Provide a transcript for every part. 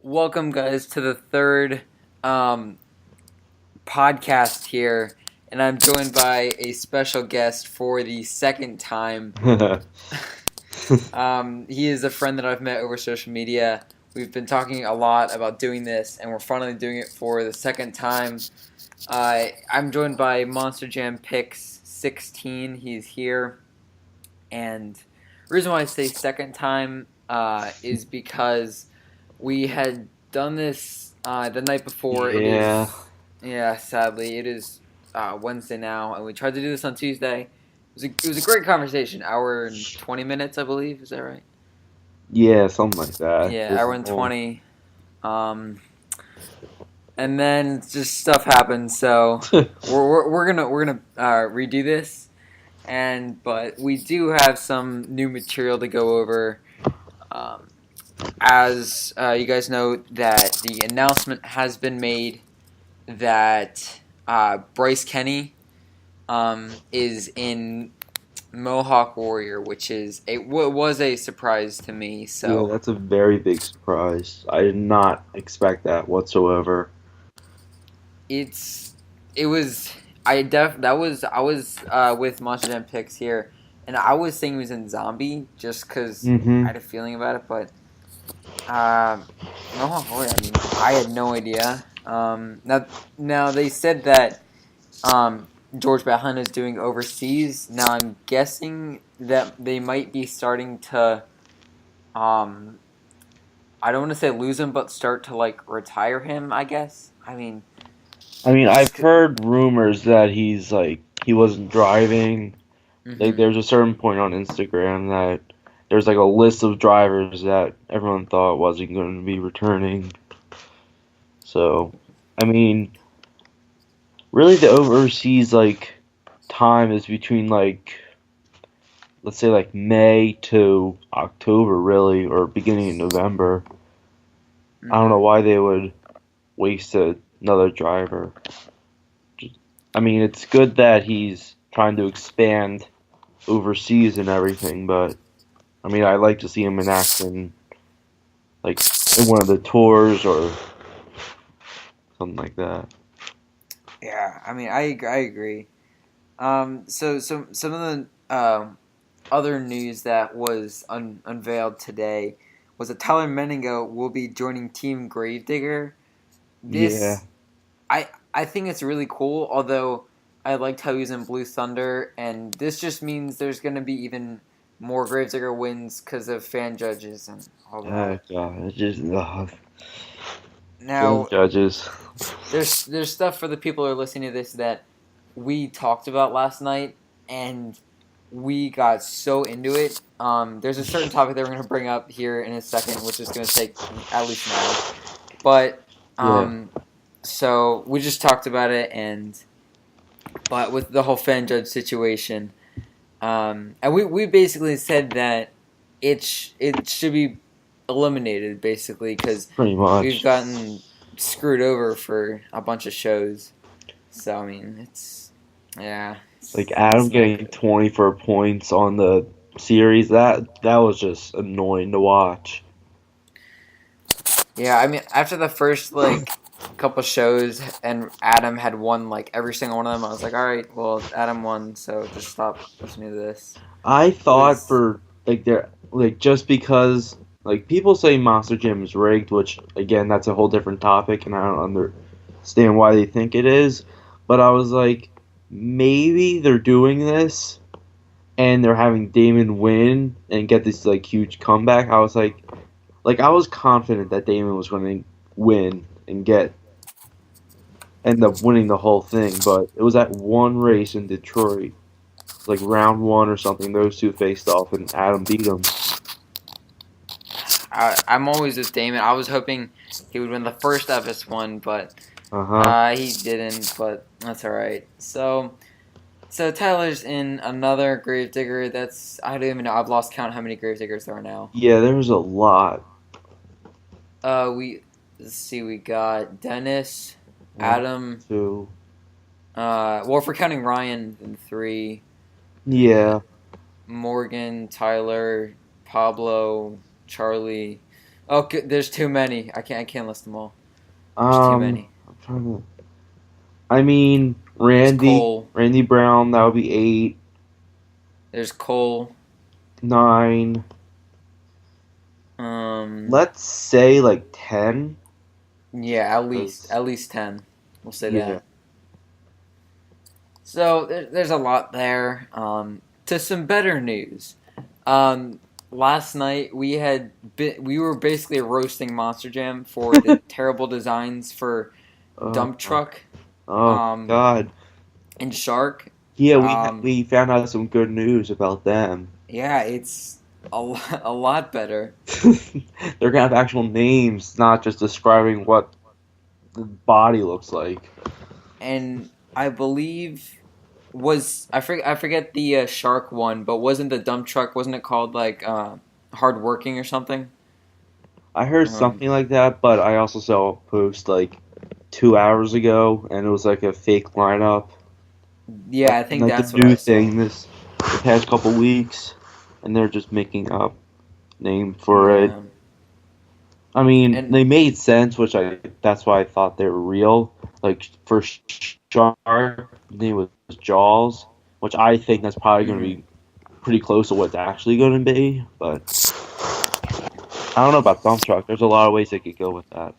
Welcome, guys, to the third podcast here, and I'm joined by a special guest for the second time. He is a friend that I've met over social media. We've been talking a lot about doing this, and we're finally doing it for the second time. I'm joined by Monster Jam Picks 16. He's here, and the reason why I say second time is because we had done this the night before. It Yeah. is, yeah, sadly, it is Wednesday now, and we tried to do this on Tuesday. It was a great conversation, hour and 20 minutes, I believe. Is that right? Yeah, something like that. Yeah, Just hour and 20. And then just stuff happened, so we're gonna redo this, but we do have some new material to go over. Um, as you guys know, that the announcement has been made that Bryce Kenny is in Mohawk Warrior, which was a surprise to me. Yeah, So that's a very big surprise. I did not expect that whatsoever. it's it was I was with Monster Jam Picks here, and I was saying he was in Zombie just because I Mm-hmm. had a feeling about it, but Um, Mohawk Warrior. I mean, I had no idea. Now they said that George Bahan is doing overseas. Now I'm guessing that they might be starting to. Um, I don't want to say lose him, but start to like retire him. I guess. I mean, I mean, just. I've heard rumors that he wasn't driving. Like, Mm-hmm. there's a certain point on Instagram that there's like a list of drivers that everyone thought wasn't going to be returning. So, I mean, really, the overseas time is between let's say May to October, really, or beginning of November. I don't know Mm-hmm. why they would waste another driver. I mean, it's good that he's trying to expand overseas and everything, but I mean, I'd like to see him in action, like in one of the tours or something like that. Yeah, I mean, I agree. So some of the other news that was unveiled today was that Tyler Menningo will be joining Team Gravedigger. Yeah, This, I think it's really cool. Although I liked how he was in Blue Thunder, and this just means there's going to be even more Gravedigger wins because of fan judges and all oh that. god, it's just film Now, judges. there's stuff for the people who are listening to this that we talked about last night, and we got so into it. There's a certain topic that we're going to bring up here in a second, which is going to take at least an hour. But Yeah, so we just talked about it, but with the whole fan judge situation, and we basically said that it should be eliminated basically because pretty we've much. gotten screwed over for a bunch of shows. So I mean, yeah, Like Adam it's not getting good. 24 points on the series, that was just annoying to watch. Yeah, I mean, after the first like couple shows and Adam had won like every single one of them, I was like, all right, well, Adam won, so just stop listening to this. I It thought was, for just because people say Monster Jam is rigged, which again that's a whole different topic, and I don't understand why they think it is. But I was like, maybe they're doing this and they're having Damon win and get this huge comeback. I was like I was confident that Damon was going to win and get end up winning the whole thing, but it was that one race in Detroit, like round one or something. Those two faced off and Adam beat him. I'm always with Damon. I was hoping he would win the first FS1, but Uh huh. he didn't. But that's all right. So Tyler's in another Gravedigger. I don't even know. I've lost count how many Gravediggers there are now. Yeah, there was a lot. We let's see. We got Dennis, One, Adam. two. Well, if we're counting Ryan, then three. Yeah. Morgan, Tyler, Pablo, Charlie. Oh, there's too many. I can't list them all. There's too Um, many. I'm trying to. I mean, There's Randy, Cole. Randy Brown. That would be 8, There's Cole. 9. Um, Let's say like 10. yeah, at least 'Cause, 10. We'll say yeah. that. So there's a lot there. To some better news. Um, Last night we were basically roasting Monster Jam for the terrible designs for Uh, Dump Truck, oh um, God. and Shark. Yeah, Um, we found out some good news about them. yeah, it's a lot better. They're gonna have actual names, not just describing what the body looks like. And I believe I forget the Shark one, but wasn't the Dump Truck, wasn't it called like Hard Working or something? I heard Um, something like that, but I also saw a post like 2 hours ago, and it was like a fake lineup, yeah, I think like the that's what I new saw. thing the past couple weeks, and they're just making up name for it. Yeah, I mean, and they made sense, which that's why I thought they were real. Like for Shark, his name was Jaws, which I think that's probably going to mhm. be pretty close to what's actually going to be. But I don't know about dump truck. There's a lot of ways they could go with that.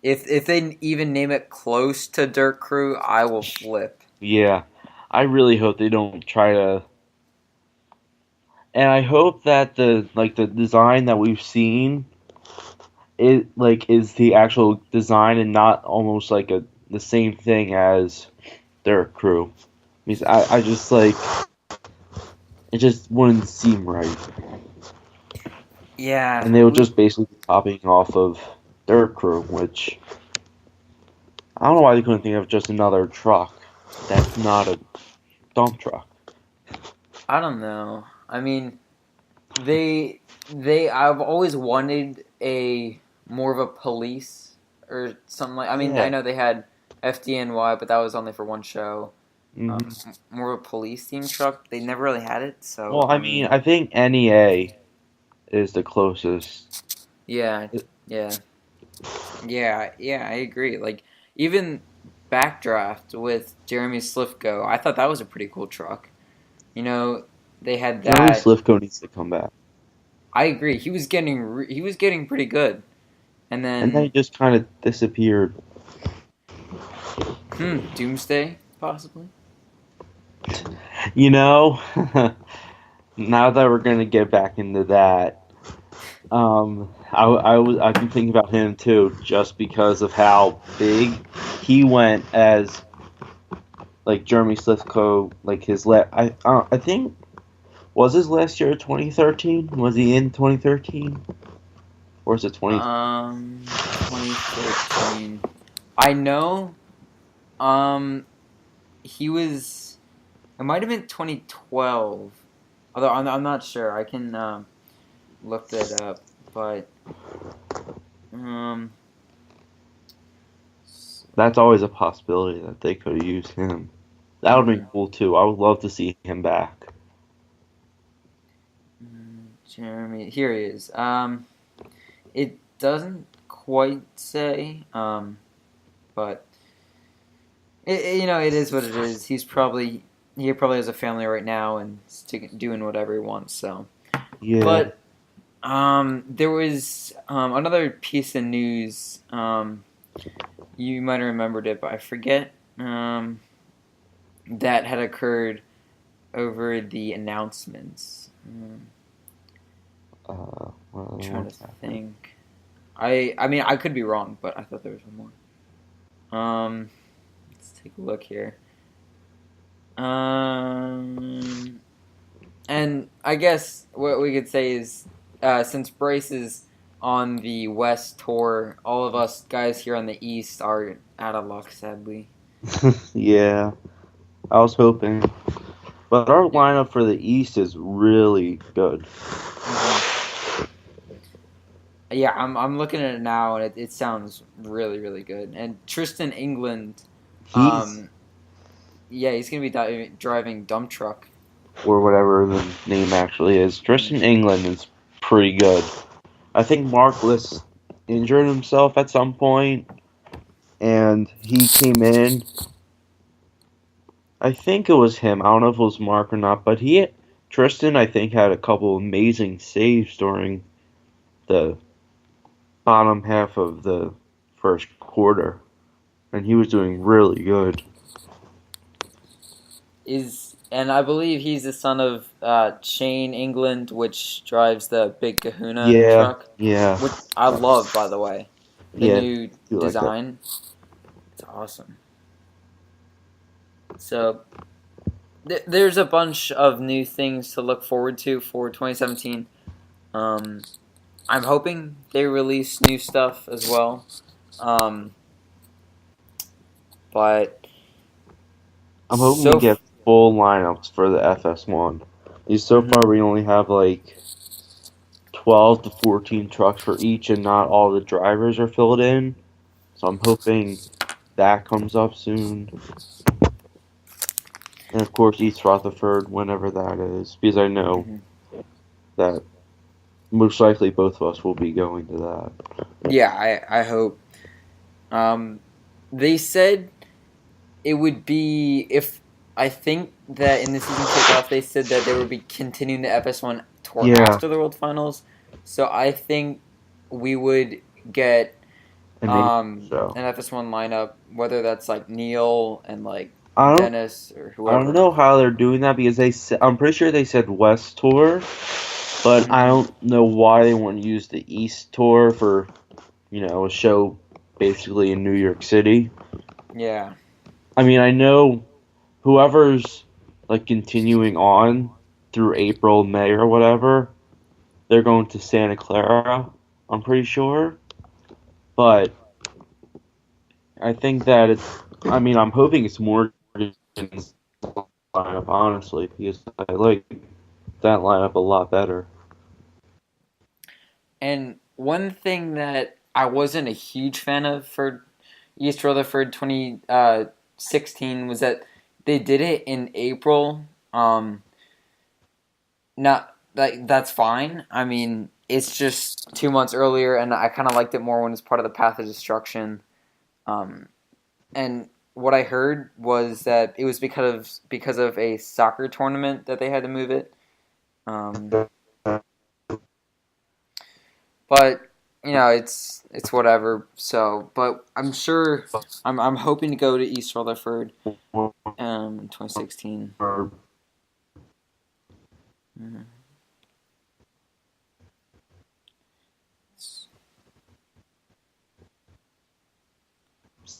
If they even name it close to Dirt Crew, I will flip. Yeah, I really hope they don't try to. And I hope that the design that we've seen it like is the actual design and not almost like the same thing as their crew. Because I just like it just wouldn't seem right, Yeah, and they would we just basically be copying off of their crew, which I don't know why they couldn't think of just another truck that's not a dump truck. I don't know. I mean, I've always wanted a more of a police or something like. I mean, I Yeah. know they had FDNY, but that was only for one show. Hmm. More of a police themed truck. They never really had it, so Well, I I mean, mean, I think NEA is the closest. yeah, yeah, yeah. I agree. Like even Backdraft with Jeremy Slifko, I thought that was a pretty cool truck. You know, they had Jeremy that. Slifko needs to come back, I agree. He was getting pretty good, and and then he then just kind of disappeared. Doomsday possibly. You know, now that we're gonna get back into that, I've been thinking about him too, just because of how big he went as like Jeremy Slifko, like I think was his last year 2013. Was he in 2013 or is it 20? 2013. I know. Um, he was. It might have been 2012. Although I'm not sure. I can look that up. But um, That's always a possibility that they could have used him. That would be yeah. cool too. I would love to see him back. Jeremy, here he is. It doesn't quite say. But it is what it is. He probably has a family right now and is doing whatever he wants. So, Yeah. but there was another piece of news. You might have remembered it, but I forget. That had occurred over the announcements. What I'm other trying to ones happened? think. I mean I could be wrong, but I thought there was one more. Let's take a look here. Um, and I guess what we could say is, since Bryce is on the West tour, all of us guys here on the East are out of luck, sadly. Yeah, I was hoping, but our Yeah. lineup for the East is really good. Yeah, I'm looking at it now, and it sounds really, really good. And Tristan England, He's um, yeah, he's gonna be driving dump truck. or whatever the name actually is. Mm. Tristan England is pretty good. I think Markless injured himself at some point, and he came in. I think it was him. I don't know if it was Mark or not, but Tristan, I think, had a couple amazing saves during the bottom half of the first quarter, and he was doing really good. And I believe he's the son of Shane England, which drives the big Kahuna Yeah, truck, yeah, which I love, by the way. The yeah. new You like that? design, it's awesome. So there's a bunch of new things to look forward to for 2017. Um, I'm hoping they release new stuff as well. Um, but I'm hoping we so get full lineups for the FS1. So mhm. far, we only have like 12 to 14 trucks for each, and not all the drivers are filled in. So I'm hoping that comes up soon. And of course, East Rutherford, whenever that is, because I know Mhm. that most likely both of us will be going to that. Yeah, I hope. Um, they said it would be if I think that in the season kickoff they said that they would be continuing the FS1 tour Yeah, after the World Finals. So I think we would get an April show. an FS1 lineup, whether that's like Neil and like I don't, Dennis or I don't whoever. know how they're doing that because I'm pretty sure they said West Tour, but I Mm, don't know why they wouldn't use the East Tour for, a show basically in New York City. yeah. I mean, I know whoever's like continuing on through April, May, or whatever, they're going to Santa Clara. I'm pretty sure, but I think that it's. I mean, I'm hoping it's more lineup, honestly, because I like that lineup a lot better. And one thing that I wasn't a huge fan of for East Rutherford 2016 was that they did it in April. Not like that's fine. I mean, it's just 2 months earlier, and I kind of liked it more when it's part of the Path of Destruction. Um, and what I heard was that it was because of a soccer tournament that they had to move it. Um, but it's whatever. So, but I'm sure I'm hoping to go to East Rutherford, 2016. Mhm.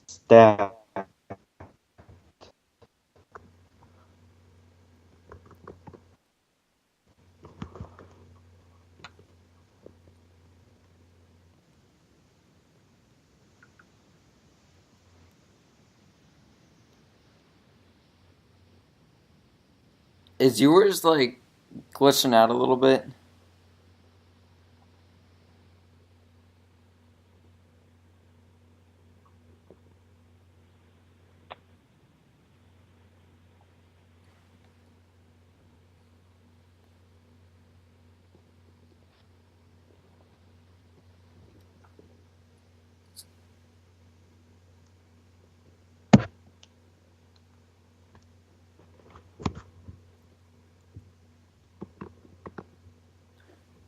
Staff. Is yours like glitching out a little bit?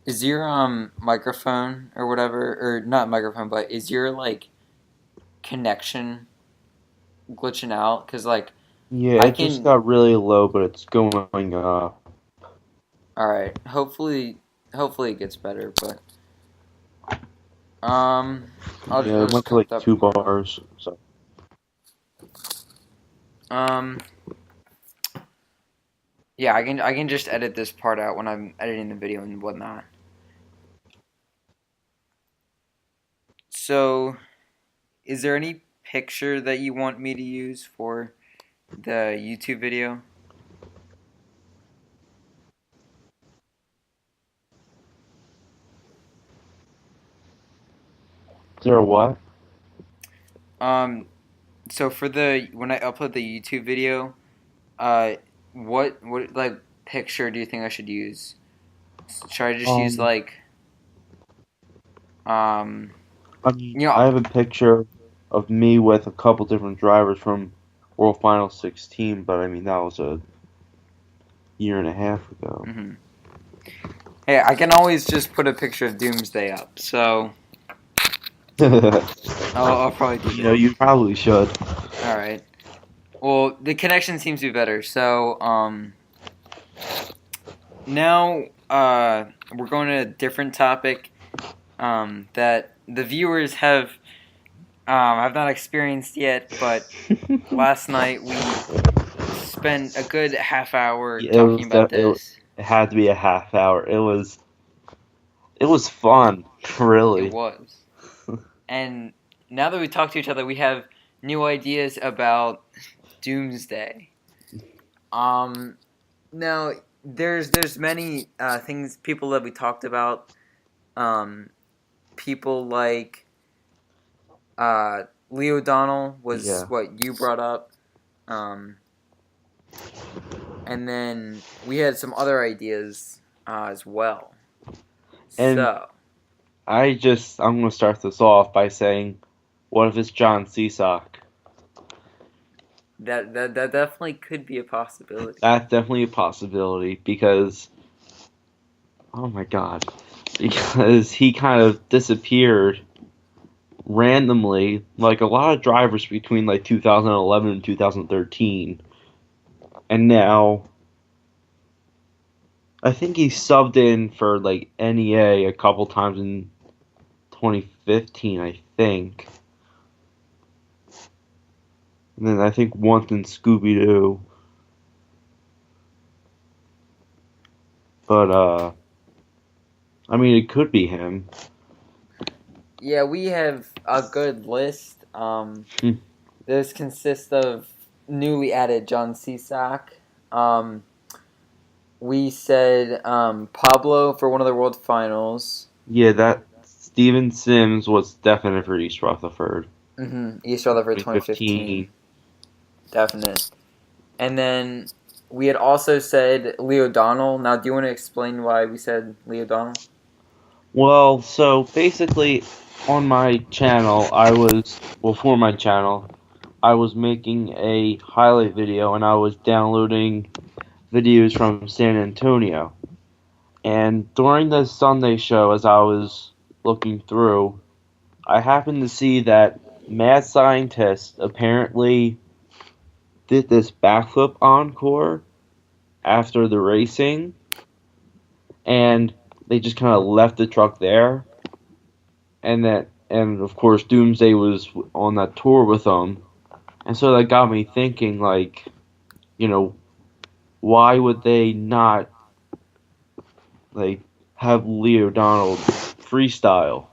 Is your microphone or whatever, or not microphone, but is your like connection glitching out? Because like Yeah, I it just can. got really low, but it's going up. All right, hopefully it gets better, but um, Yeah, I'll it just went to cut like that two part out. bars. So Um, yeah, I can just edit this part out when I'm editing the video and whatnot. So, is there any picture that you want me to use for the YouTube video? is there a what? Um, so for the when I upload the YouTube video, uh, what like picture do you think I should use? Should I just use Um, like Um, I mean, you know, I have a picture of me with a couple different drivers from World Final 16, but I mean that was a year and a half ago. mhm. Hey, I can always just put a picture of Doomsday up, so I'll probably do that. You probably should. All right. Well, the connection seems to be better. So, now we're going to a different topic that the viewers have not experienced yet, but last night we spent a good half hour Yeah, talking about this. it had to be a half hour. It was fun, It really. was. And now that we talk to each other, we have new ideas about Doomsday. Um, Now there's many things people that we talked about. Um, People like Leo O'Donnell was Yeah. what you brought up. Um, and then we had some other ideas as well. And So I'm gonna start this off by saying, what if it's John Cesac? that definitely could be a possibility. That's definitely a possibility because, oh my god, because he kind of disappeared randomly, like a lot of drivers between like 2011 and 2013, and now I think he subbed in for like NEA a couple times in 2015, I think. And then I think once in Scooby Doo. But I mean it could be him. Yeah, we have a good list. Hmm. This consists of newly added John Cesac. Um, we said Pablo for one of the World Finals. Yeah, that Steven Sims was definite for East Rutherford. East Rutherford 2015. 2015. Definite. And then we had also said Leo O'Donnell. Now, do you want to explain why we said Leo O'Donnell? Well, so basically on my channel, for my channel, I was making a highlight video and I was downloading videos from San Antonio. And during the Sunday show, as I was looking through, I happened to see that Mad Scientist apparently did this backflip encore after the racing, and they just kind of left the truck there. And of course, Doomsday was on that tour with them, and so that got me thinking, like, you know, why would they not like have Leo Donald freestyle?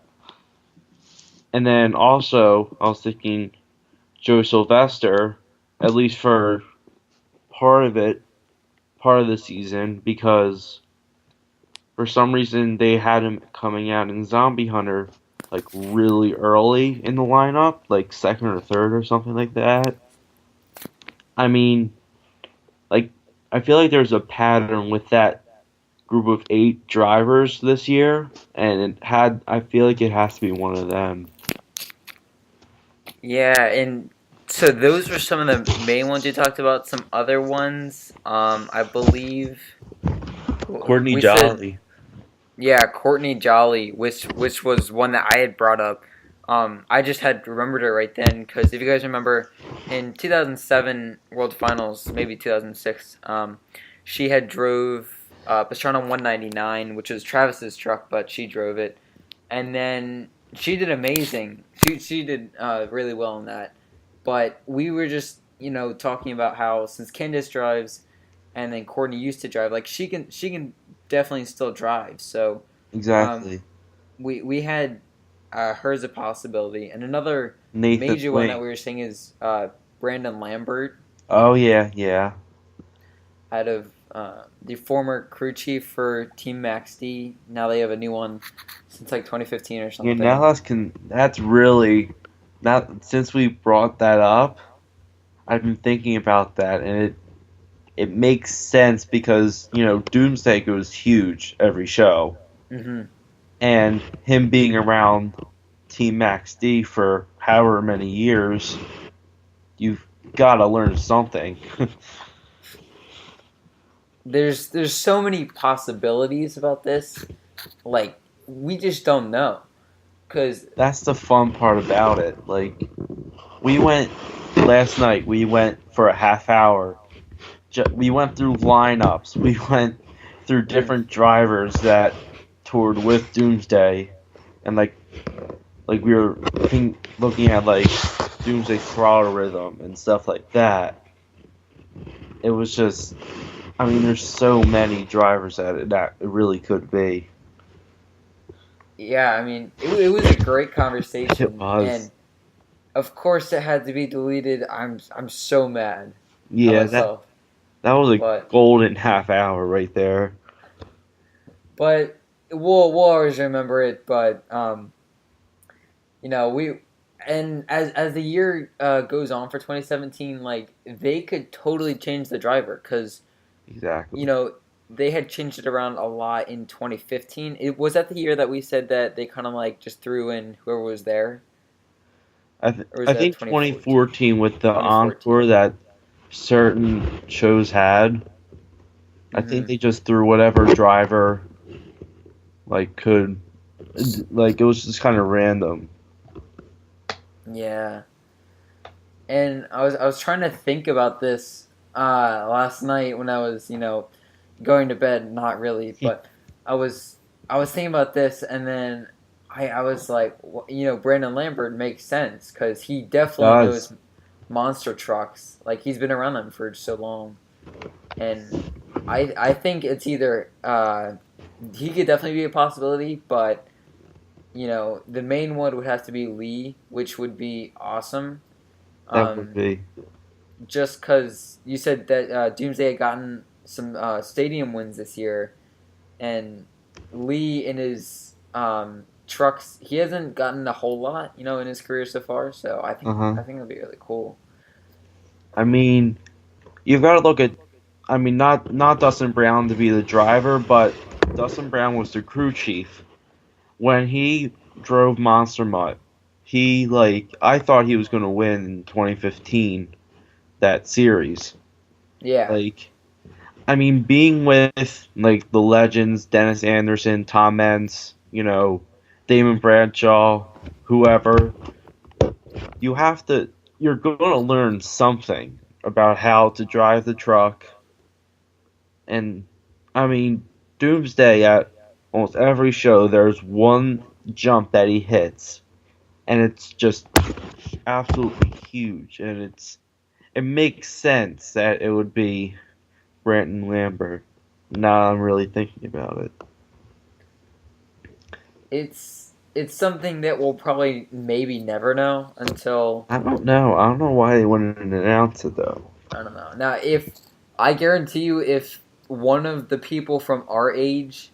And then also, I was thinking Joe Sylvester, at least for part of it, part of the season, because for some reason they had him coming out in Zombie Hunter like really early in the lineup, like second or third or something like that. I mean, like I feel like there's a pattern with that group of 8 drivers this year, and I feel like it has to be one of them. Yeah, and so those were some of the main ones you talked about. Some other ones, I believe Courtney we said, Jolly. yeah, Courtney Jolly, which was one that I had brought up. I just had remembered it right then because if you guys remember, in 2007 World Finals, maybe 2006, she had drove Pastrana 199, which was Travis's truck, but she drove it, and then she did amazing. She did really well in that. But we were just talking about how since Candice drives, and then Courtney used to drive, like she can definitely still drive. So um, Exactly. we had her as a possibility, and another Nathan major one that Wayne. we were saying is Brandon Lambert Oh yeah, yeah. out of the former crew chief for Team Max D. Now they have a new one since like 2015 or Yeah, something. now that's really not since we brought that up. I've been thinking about that, and it makes sense because Doomsday goes huge every show, Mm-hmm. and him being around Team Max D for however many years, you've got to learn something. There's so many possibilities about this. Like we just don't know because That's the fun part about it. Like, we went last night, we went for a half hour. We went through lineups, we went through different drivers that toured with Doomsday, and like we were looking at like Doomsday throttle rhythm and stuff like that. It was just, I mean, there's so many drivers that it really could be. yeah, I mean it was a great It conversation, was. and of course it had to be deleted. I'm so mad at Yeah, myself, that was a but golden half hour right there. but we'll always remember it. But we and as the year goes on for 2017, like they could totally change the driver because Exactly. they had changed it around a lot in 2015. It was that the year that we said that they kind of like just threw in whoever was there, or was I that think 2014? 2014 with the 2014. encore that certain shows had, I think Mm-hmm. they just threw whatever driver like could, like it was just kind of random. Yeah, and I was trying to think about this last night when I was going to bed. Not really, but I was I was thinking about this, and then I was like, Brandon Lambert makes sense because he definitely Does knows monster trucks. Like he's been around them for so long, and I think it's either he could definitely be a possibility, but the main one would have to be Lee, which would be awesome. that would Um, be just because you said that Doomsday had gotten some stadium wins this year, and Lee in his trucks, he hasn't gotten a whole lot, in his career so far. So I think uh huh. I think it'll be really cool. I mean, you've got to look at. I mean, not Dustin Brown to be the driver, but Dustin Brown was the crew chief when he drove Monster Mutt. He I thought he was going to win in 2015 that series. Yeah, Like, I mean, being with like the legends, Dennis Anderson, Tom Meents, Damon Bradshaw, whoever, you have to. You're going to learn something about how to drive the truck, and I mean, Doomsday at almost every show, there's one jump that he hits, and it's just absolutely huge, and it makes sense that it would be Brandon Lambert. Now I'm really thinking about it. it's something that we'll probably maybe never know until I don't know. I don't know why they wouldn't announce it though. I don't know. Now, if I guarantee you, if one of the people from our age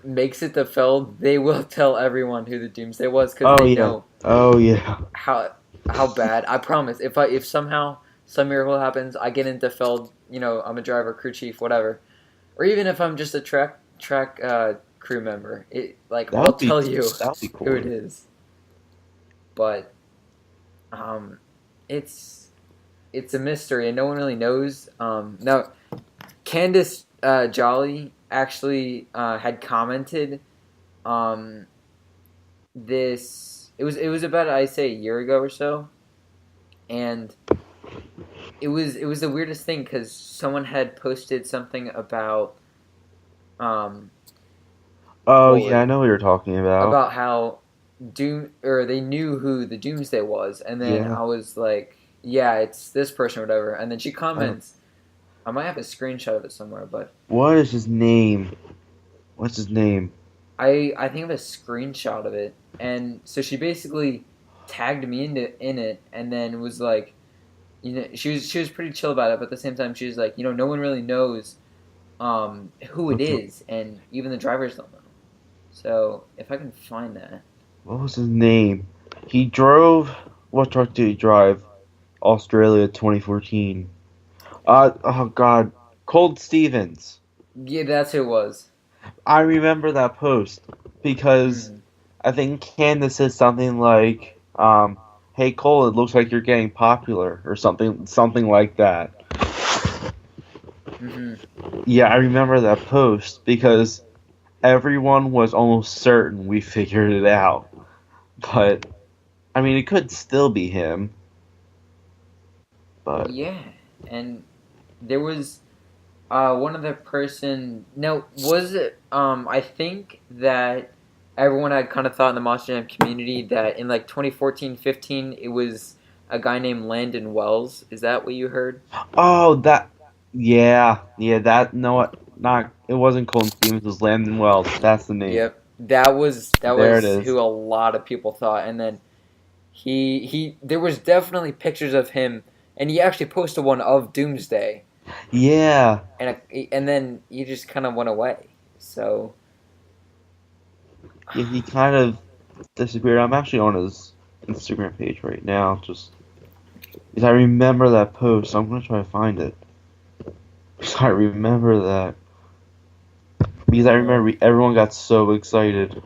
makes it to Feld, they will tell everyone who the Doomsday was because Oh they yeah. know Oh yeah. how how bad. I promise. If somehow some miracle happens, I get into Feld. I'm a driver, crew chief, whatever, or even if I'm just a track crew member, That I'll would be tell you that would be who cool. it is. But um, it's it's a mystery and no one really knows. Now, Candace Jolly actually had commented um, this. It was about I say a year ago or so, and it was the weirdest thing because someone had posted something about um, Oh what was yeah, I it? know what you're talking about. About how Doom or they knew who the Doomsday was, and then Yeah. I was like, yeah, it's this person or whatever, and then she Uh, comments. I might have a screenshot of it somewhere, but what is his name? What's his name? I think I have a screenshot of it, and so she basically tagged me in it, and then was like, she was pretty chill about it, but at the same time she was like, no one really knows who it is, and even the drivers don't know. So if I can find that, What was his name? He drove. What truck did he drive? Australia 2014. Oh God, Cold Stevens. yeah, that's who it was. I remember that post. because Mm, I think Candace said something like, "Hey Cole, it looks like you're getting popular," or something like that. mm-hmm. Yeah, I remember that post because everyone was almost certain we figured it out. But I mean, it could still be him. But Yeah, and there was one other person. No, was it? I think that everyone had kind of thought in the Monster Jam community that in like 2014, 15, it was a guy named Landon Wells. Is that what you heard? oh, yeah, that no, not it wasn't Colton Stevens. It was Landon Wells. That's the name. Yep, that was There it is. who a lot of people thought, and then he there was definitely pictures of him, and he actually posted one of Doomsday, Yeah, and then he just kind of went away. So yeah, he kind of disappeared. I'm actually on his Instagram page right now, just because I remember that post. I'm gonna try to find it. Because I remember that. Because I remember everyone got so excited.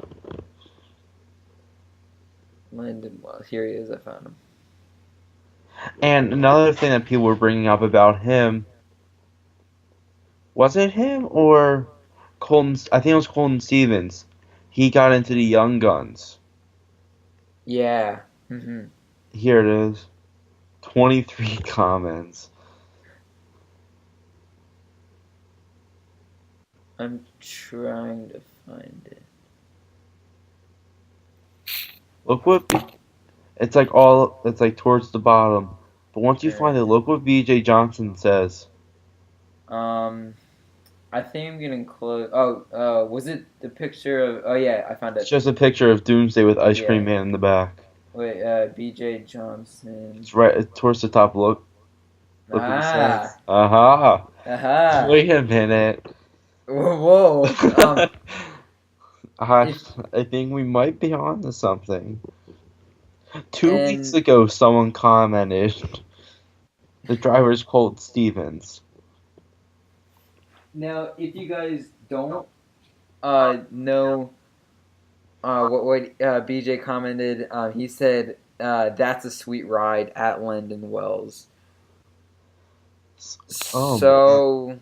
Landon Wells, here he is. I found him. And another thing that people were bringing up about him, was it him or Colton? I think it was Colton Stevens. He got into the Young Guns. Yeah. Hmm. Here it is. 23 comments. I'm trying to find it. Look what it's like all it's like towards the bottom. But once you find it, Alright. look what BJ Johnson says. Um, I think I'm getting close. Oh, was it the picture of? Oh yeah, I found It's it. just a picture of Doomsday with Ice Cream Yeah. Man in the back. Wait, B.J. Johnson. It's right towards the top. Look what he says. Ah, Aha. aha. Wait a minute. Whoa. I If I think we might be on to something. 2 weeks and ago, someone commented the driver's called Stevens. now, if you guys don't know what BJ commented, he said that's a sweet ride at Landon Wells. Oh man. So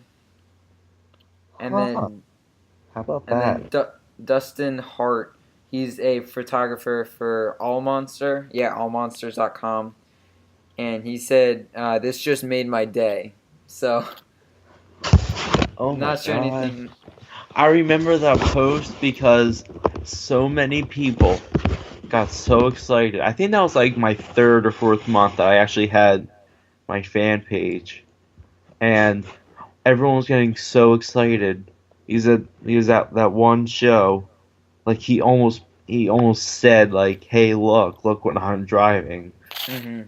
and Huh. then How about and that? then Dustin Hart, he's a photographer for All Monster, yeah, allmonsters.com, and he said this just made my day. So Oh my not sure god. anything. I remember that post because so many people got so excited. I think that was like my third or fourth month that I actually had my fan page. And everyone was getting so excited. He was at that one show. Like he almost said like, "Hey, look what I'm driving." Hmm.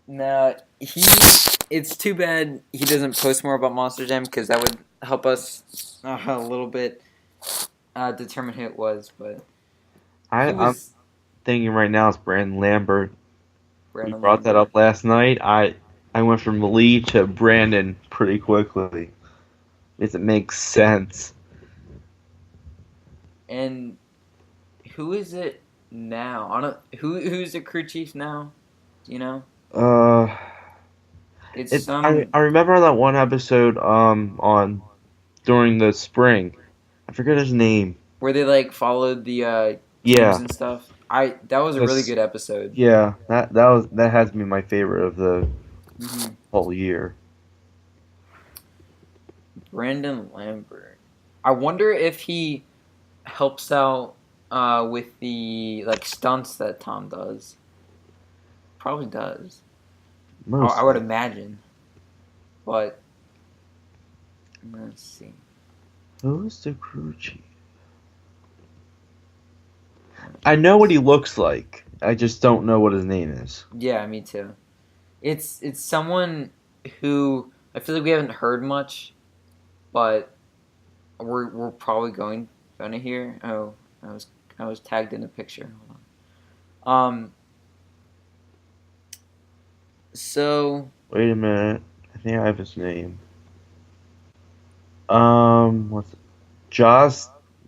Now he, it's too bad he doesn't post more about Monster Jam because that would help us a little bit determine who it was. But he I'm was thinking right now it's Brandon Lambert. You Brandon brought that Lambert, up last night. I went from Lee to Brandon pretty quickly. It makes sense. and who is it now? I don't who's the crew chief now. Do you know? Uh, It's I some I remember that one episode on during the spring. I forget his name. where they like followed the teams Yeah, and stuff. That was a really this good episode. yeah that has to be my favorite of the Hmm. whole year. Brandon Lambert. I wonder if he helps out with the like stunts that Tom does. Probably does. I Most would likely. imagine. But let's see. Who's the crew chief? I know what he looks like. I just don't know what his name is. Yeah, me too. It's someone who I feel like we haven't heard much, but we're probably gonna hear. Oh, I was tagged in a picture. Hold on. So Wait a minute. I think I have his name. What's Josh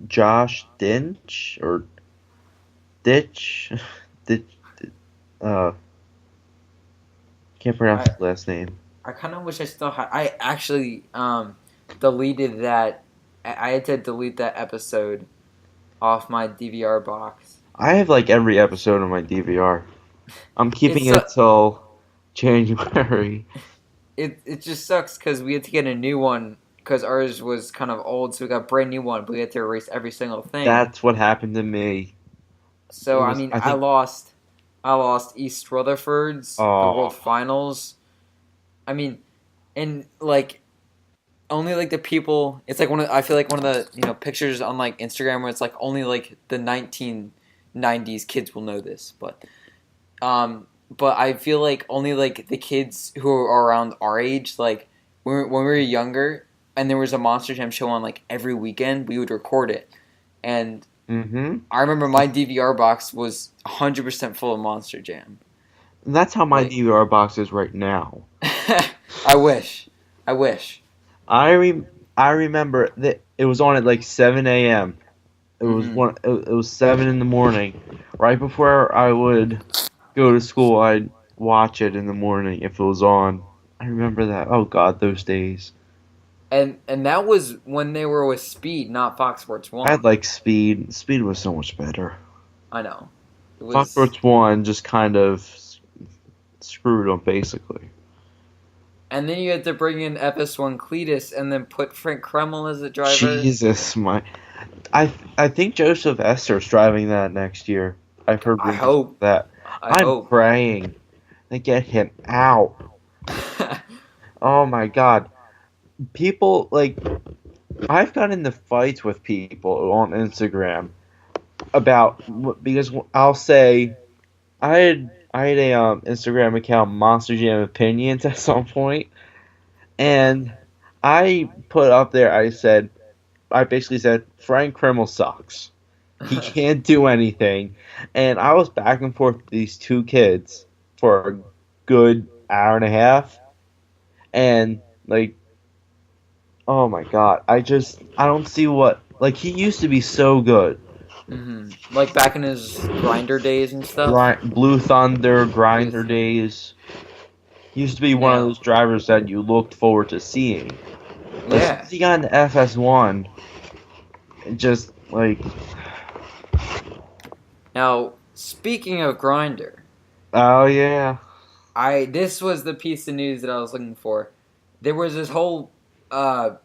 Josh Dinch or Ditch Ditch uh can't pronounce I his last name. I kind of wish I still had. I actually deleted that. I had to delete that episode off my DVR box. I have like every episode on my DVR. I'm keeping It's it till January. it just sucks because we had to get a new one because ours was kind of old, so we got a brand new one, but we had to erase every single thing. That's what happened to me. It So I was mean, I think I lost East Rutherford's the World oh Finals. I mean, and like only like the people. It's like I feel like one of the pictures on like Instagram where it's like only like the 1990s kids will know this, but I feel like only like the kids who are around our age, like when we were younger, and there was a Monster Jam show on like every weekend, we would record it, and mm-hmm. I remember my DVR box was 100% full of Monster Jam. And that's how my Like, DVR box is right now. I wish, I wish. I re- I remember that it was on at like 7 a.m. It was Hmm. one. It was 7 in the morning, right before I would go to school. I'd watch it in the morning if it was on. I remember that. Oh God, those days. And that was when they were with Speed, not Fox Sports I had One. like Speed. Speed was so much better. I know, it Fox was, Sports One just kind of screwed them basically. and then you had to bring in FS1 Cletus and then put Frank Kreml as the driver. Jesus, my I think Joseph Esther's driving that next year. I've heard I rumors of hope, that. I I'm hope. praying they get him out. Oh my God, people like I've gotten into fights with people on Instagram about because I'll say I had a Instagram account Monster Jam Opinions at some point, and I put up there I basically said Frank Krimmel sucks. He can't do anything. And I was back and forth with these two kids for a good hour and a half. And, like, oh my God. I don't see what. Like, he used to be so good. Like back in his grinder days and stuff. Blue Thunder, Blue Grinder Thunder. Days. He used to be one of Now, those drivers that you looked forward to seeing. But yeah. since he got into FS1, it just, like, Now, speaking of grinder, oh yeah. I this was the piece of news that I was looking for. There was this whole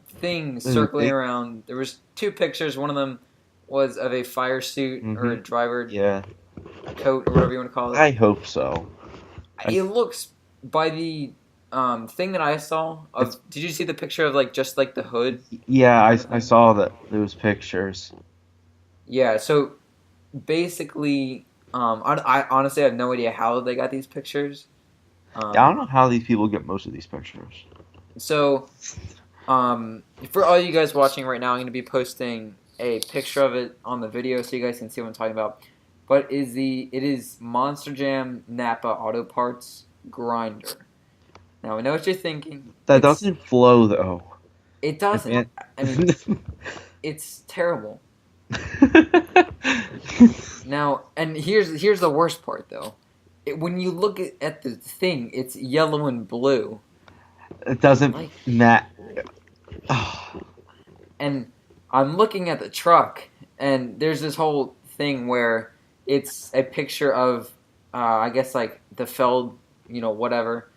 thing circling Big, around. There was two pictures. One of them was of a fire suit or hmm a driver Yeah. coat or whatever you want to call it. I hope so. I, It looks by the thing that I saw it's of. Did you see the picture of like just like the hood yeah, kind of I thing? saw those pictures. Yeah. So basically, I honestly have no idea how they got these pictures. Yeah, I Um, don't know how these people get most of these pictures. so for all you guys watching right now, I'm going to be posting a picture of it on the video so you guys can see what I'm talking about. But it is Monster Jam Napa Auto Parts Grinder. Now I know what you're thinking. That doesn't flow though. It I doesn't. mean, I mean, it's terrible. Now, and here's the worst part though. When you look at the thing, it's yellow and blue. it doesn't Like, mat. and I'm looking at the truck, and there's this whole thing where it's a picture of, I guess like the Feld, whatever,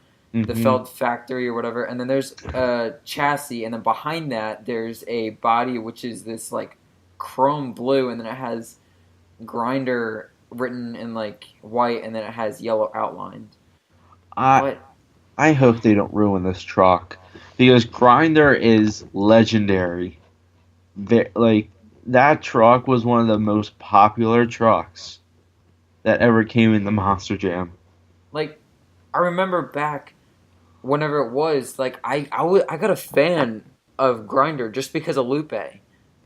the hmm Feld factory or whatever, and then there's a chassis, and then behind that there's a body which is this like chrome blue, and then it has grinder written in like white, and then it has yellow outlines. I But I hope they don't ruin this truck because Grinder is legendary. Like that truck was one of the most popular trucks that ever came in the Monster Jam. like, I remember back whenever it was like I got a fan of Grinder just because of Lupe,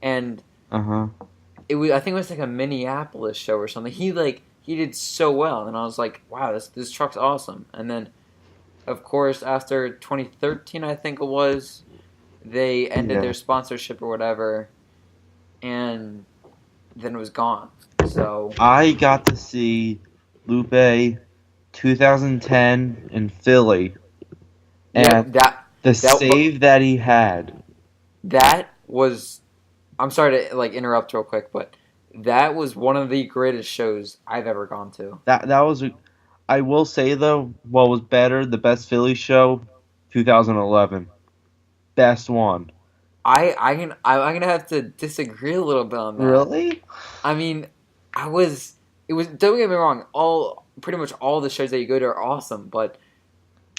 and Uh huh. it was I think it was like a Minneapolis show or something. He did so well, and I was like, wow, this truck's awesome. And then of course after 2013, I think it was, they ended Yeah. their sponsorship or whatever, and then it was gone. So I got to see Lupe 2010 in Philly, yep, and that the that but save that he had, that was. I'm sorry to like interrupt real quick, but that was one of the greatest shows I've ever gone to. that was. I will say though, what was better, the best Philly show, 2011, best one. I'm gonna have to disagree a little bit on that. Really? I mean, I was it was don't get me wrong, all pretty much all the shows that you go to are awesome, but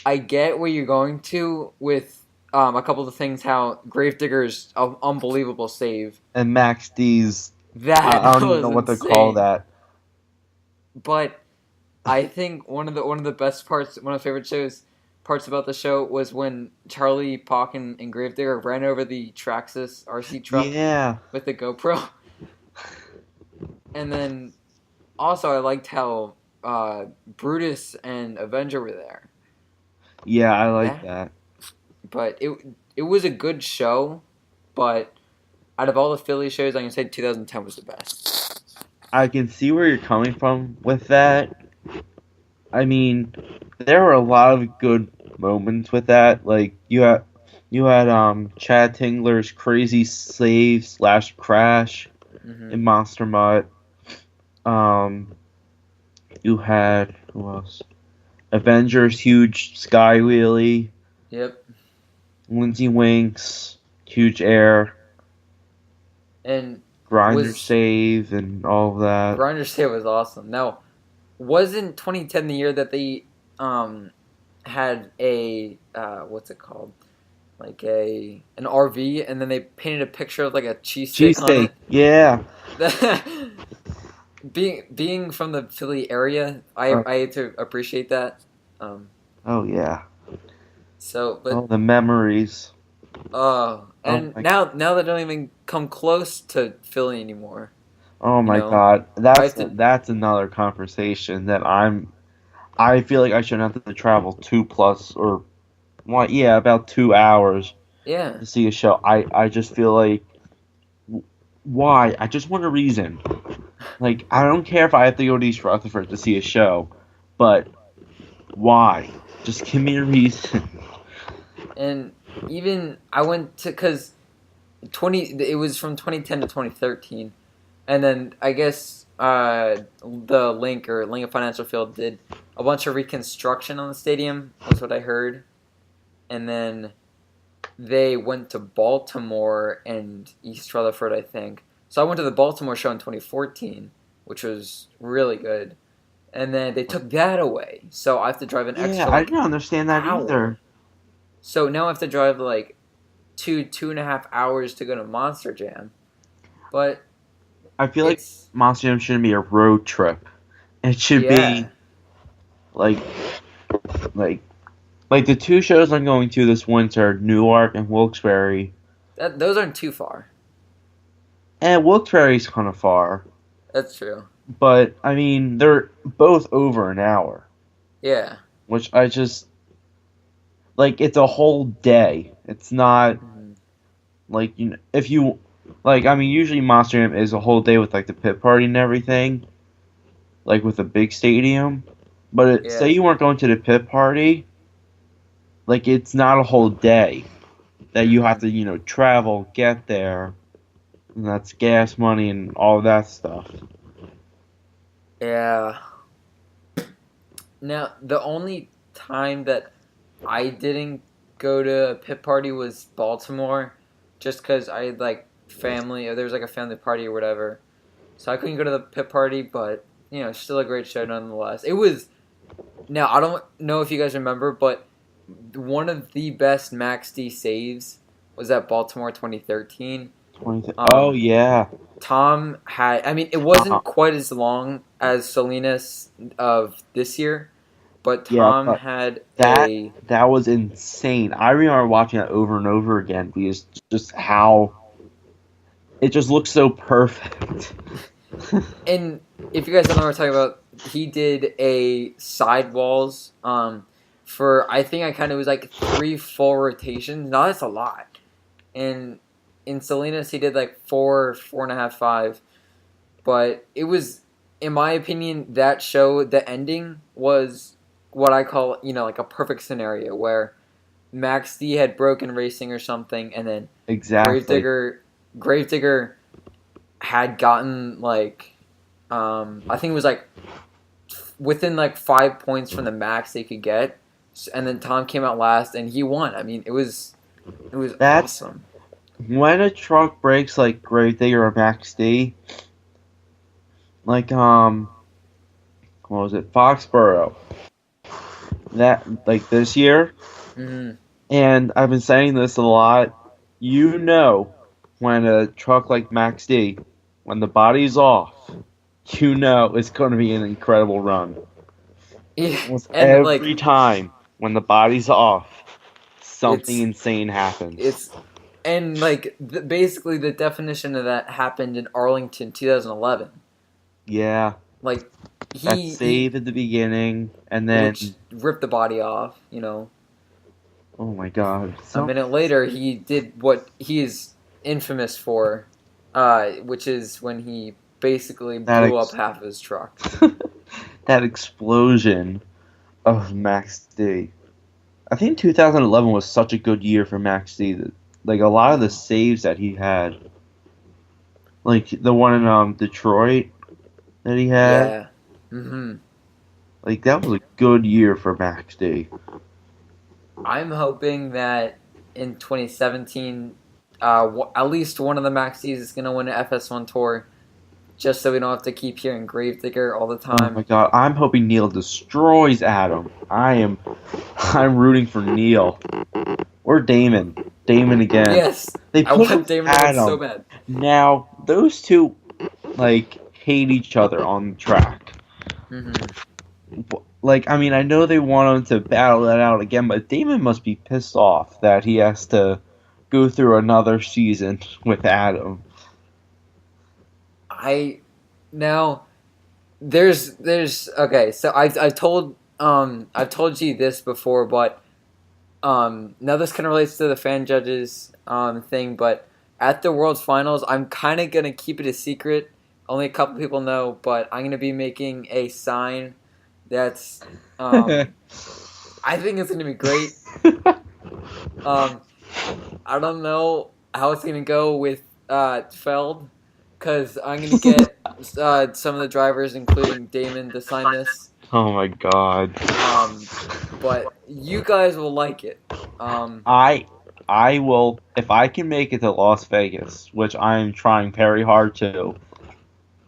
I get where you're going to with a couple of the things. How Gravedigger's an unbelievable save. And Max D's, That I don't even know was what to call insane. that. But I think one of the best parts, one of my favorite shows parts about the show was when Charlie, Pac, and Gravedigger ran over the Traxxas RC truck Yeah, with the GoPro, and then also I liked how Brutus and Avenger were there. yeah, I like That, that. but it was a good show, but out of all the Philly shows, I can say 2010 was the best. I can see where you're coming from with that. I mean, there were a lot of good moments with that. Like you had Chad Tingler's crazy save slash crash Hmm. in Monster Mutt. Um, you had who else? Avengers huge sky wheelie. Yep, Lindsay Winks huge air. and Grinder was save and all of that. Grinder's Day was awesome. Now, wasn't 2010 the year that they um had a what's it called, like a an RV, and then they painted a picture of like a cheesesteak on Cheesesteak, it? yeah. Being from the Philly area, Uh, I had to appreciate that. Um, oh yeah. so, Oh, but the memories. Oh and my. now they don't even come close to Philly anymore. Oh You my know, God. I That's have to, that's another conversation that I feel like I shouldn't have to travel 2 plus or what? Yeah, about 2 hours yeah, to see a show. I just feel like why? I just want a reason. Like I don't care if I have to go to East Rutherford to see a show, but why? Just give me a reason. and even I went to because 20 it was from 2010 to 2013, and then I guess the Link Financial Field did a bunch of reconstruction on the stadium. Was what I heard, and then they went to Baltimore and East Rutherford, I think. So I went to the Baltimore show in 2014, which was really good. And then they took that away. So I have to drive an Yeah, extra I like didn't understand that hour. either. So now I have to drive like 2.5 hours to go to Monster Jam. But I feel like it's Monster Jam shouldn't be a road trip. It should yeah. be like like like the two shows I'm going to this winter, Newark and Wilkes-Barre. Those aren't too far. And Wilkes-Barre's kind of far, That's true. but I mean they're both over an hour, Yeah. which I just like. It's a whole day. It's not Mhm. like if you like. I mean, usually Monster Jam is a whole day with like the pit party and everything, like with a big stadium. But say Yeah. you weren't going to the pit party, like it's not a whole day that you have Hmm. to travel, get there, and that's gas money and all that stuff. Yeah. Now, the only time that I didn't go to a pit party was Baltimore, just because I had like family, or there was like a family party or whatever. So I couldn't go to the pit party, but still a great show nonetheless. It was. Now, I don't know if you guys remember, but one of the best Max D saves was at Baltimore 2013. 20. Oh Um, yeah. Tom had, I mean, it Uh, wasn't quite as long as Salinas of this year, but yeah, Tom but had that a, that was insane. I remember watching it over and over again because just how it just looks so perfect. and if you guys don't know what we're talking about, he did a sidewalls, for, I think I kind of was like three full rotations. Now that's a lot. And in Salinas he did like 4.5, 5. But it was, in my opinion, that show, the ending was what I call, like a perfect scenario where Max D had broken racing or something, and then Exactly. Gravedigger had gotten like, I think it was like within like 5 points from the max they could get, and then Tom came out last and he won. I mean, it was That's awesome. when a truck breaks like Gravedigger or Max D, like what was it, Foxborough? That like this year, Hmm. and I've been saying this a lot. You know, when a truck like Max D, when the body's off, you know it's going to be an incredible run. Yeah, Almost and like every time when the body's off, something it's insane happens. it's and like basically the definition of that happened in Arlington 2011. Yeah, Like that he save at the beginning, and which then ripped the body off. oh my god, A so minute later, he did what he is infamous for, which is when he basically that blew up half of his truck. that explosion of Max D. I think 2011 was such a good year for Max D that like a lot of the saves that he had, like the one in Detroit that he had, Yeah. Hmm. like that was a good year for Max D. I'm hoping that in 2017, at least one of the Maxis is going to win an FS1 tour, just so we don't have to keep hearing Gravedigger all the Oh time. my god, I'm hoping Neil destroys Adam. I'm rooting for Neil. Or Damon. Damon again. Yes, They I put want him Damon to win so Adam. bad. Now, those two, like, hate each other on the track. Hmm. Like, I mean, I know they want him to battle that out again, but Damon must be pissed off that he has to go through another season with Adam. I now there's okay. So I've told you this before, but now this kind of relates to the fan judges thing, but at the World's Finals, I'm kind of gonna keep it a secret. Only a couple people know, but I'm gonna be making a sign that's I think it's gonna be great. Um, I don't know how it's gonna go with Feld, because I'm gonna get some of the drivers, including Damon, to sign this. Oh my god. Um, but you guys will like it. Um, I I will if I can make it to Las Vegas, which I am trying very hard to.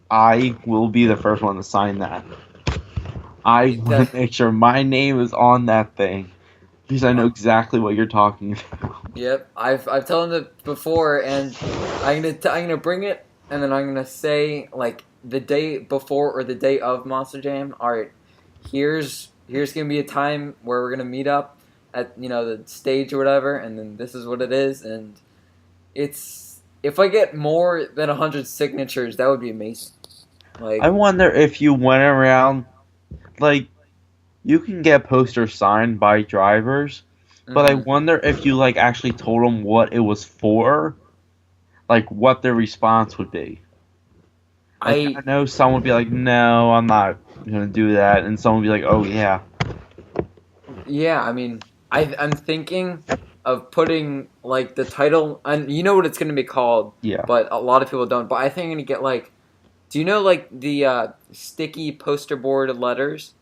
I will be the first one to sign that. I want that to make sure my name is on that thing because I know exactly what you're talking about. Yep, I've told him that before, and I'm gonna bring it, and then I'm gonna say like the day before or the day of Monster Jam. All right, here's gonna be a time where we're gonna meet up at the stage or whatever, and then this is what it is, and it's if I get more than 100 signatures, that would be amazing. I Like, wonder if you went around, like, you can get posters signed by drivers, but I hmm wonder if you, like, actually told them what it was for, like, what their response would be. Like, I I know some would be like, no, I'm not gonna do that, and some would be like, oh, yeah. Yeah, I mean, I'm thinking of putting like the title, and you know what it's going to be called, Yeah. but a lot of people don't. But I think I'm going to get like, do you know like the sticky poster board letters?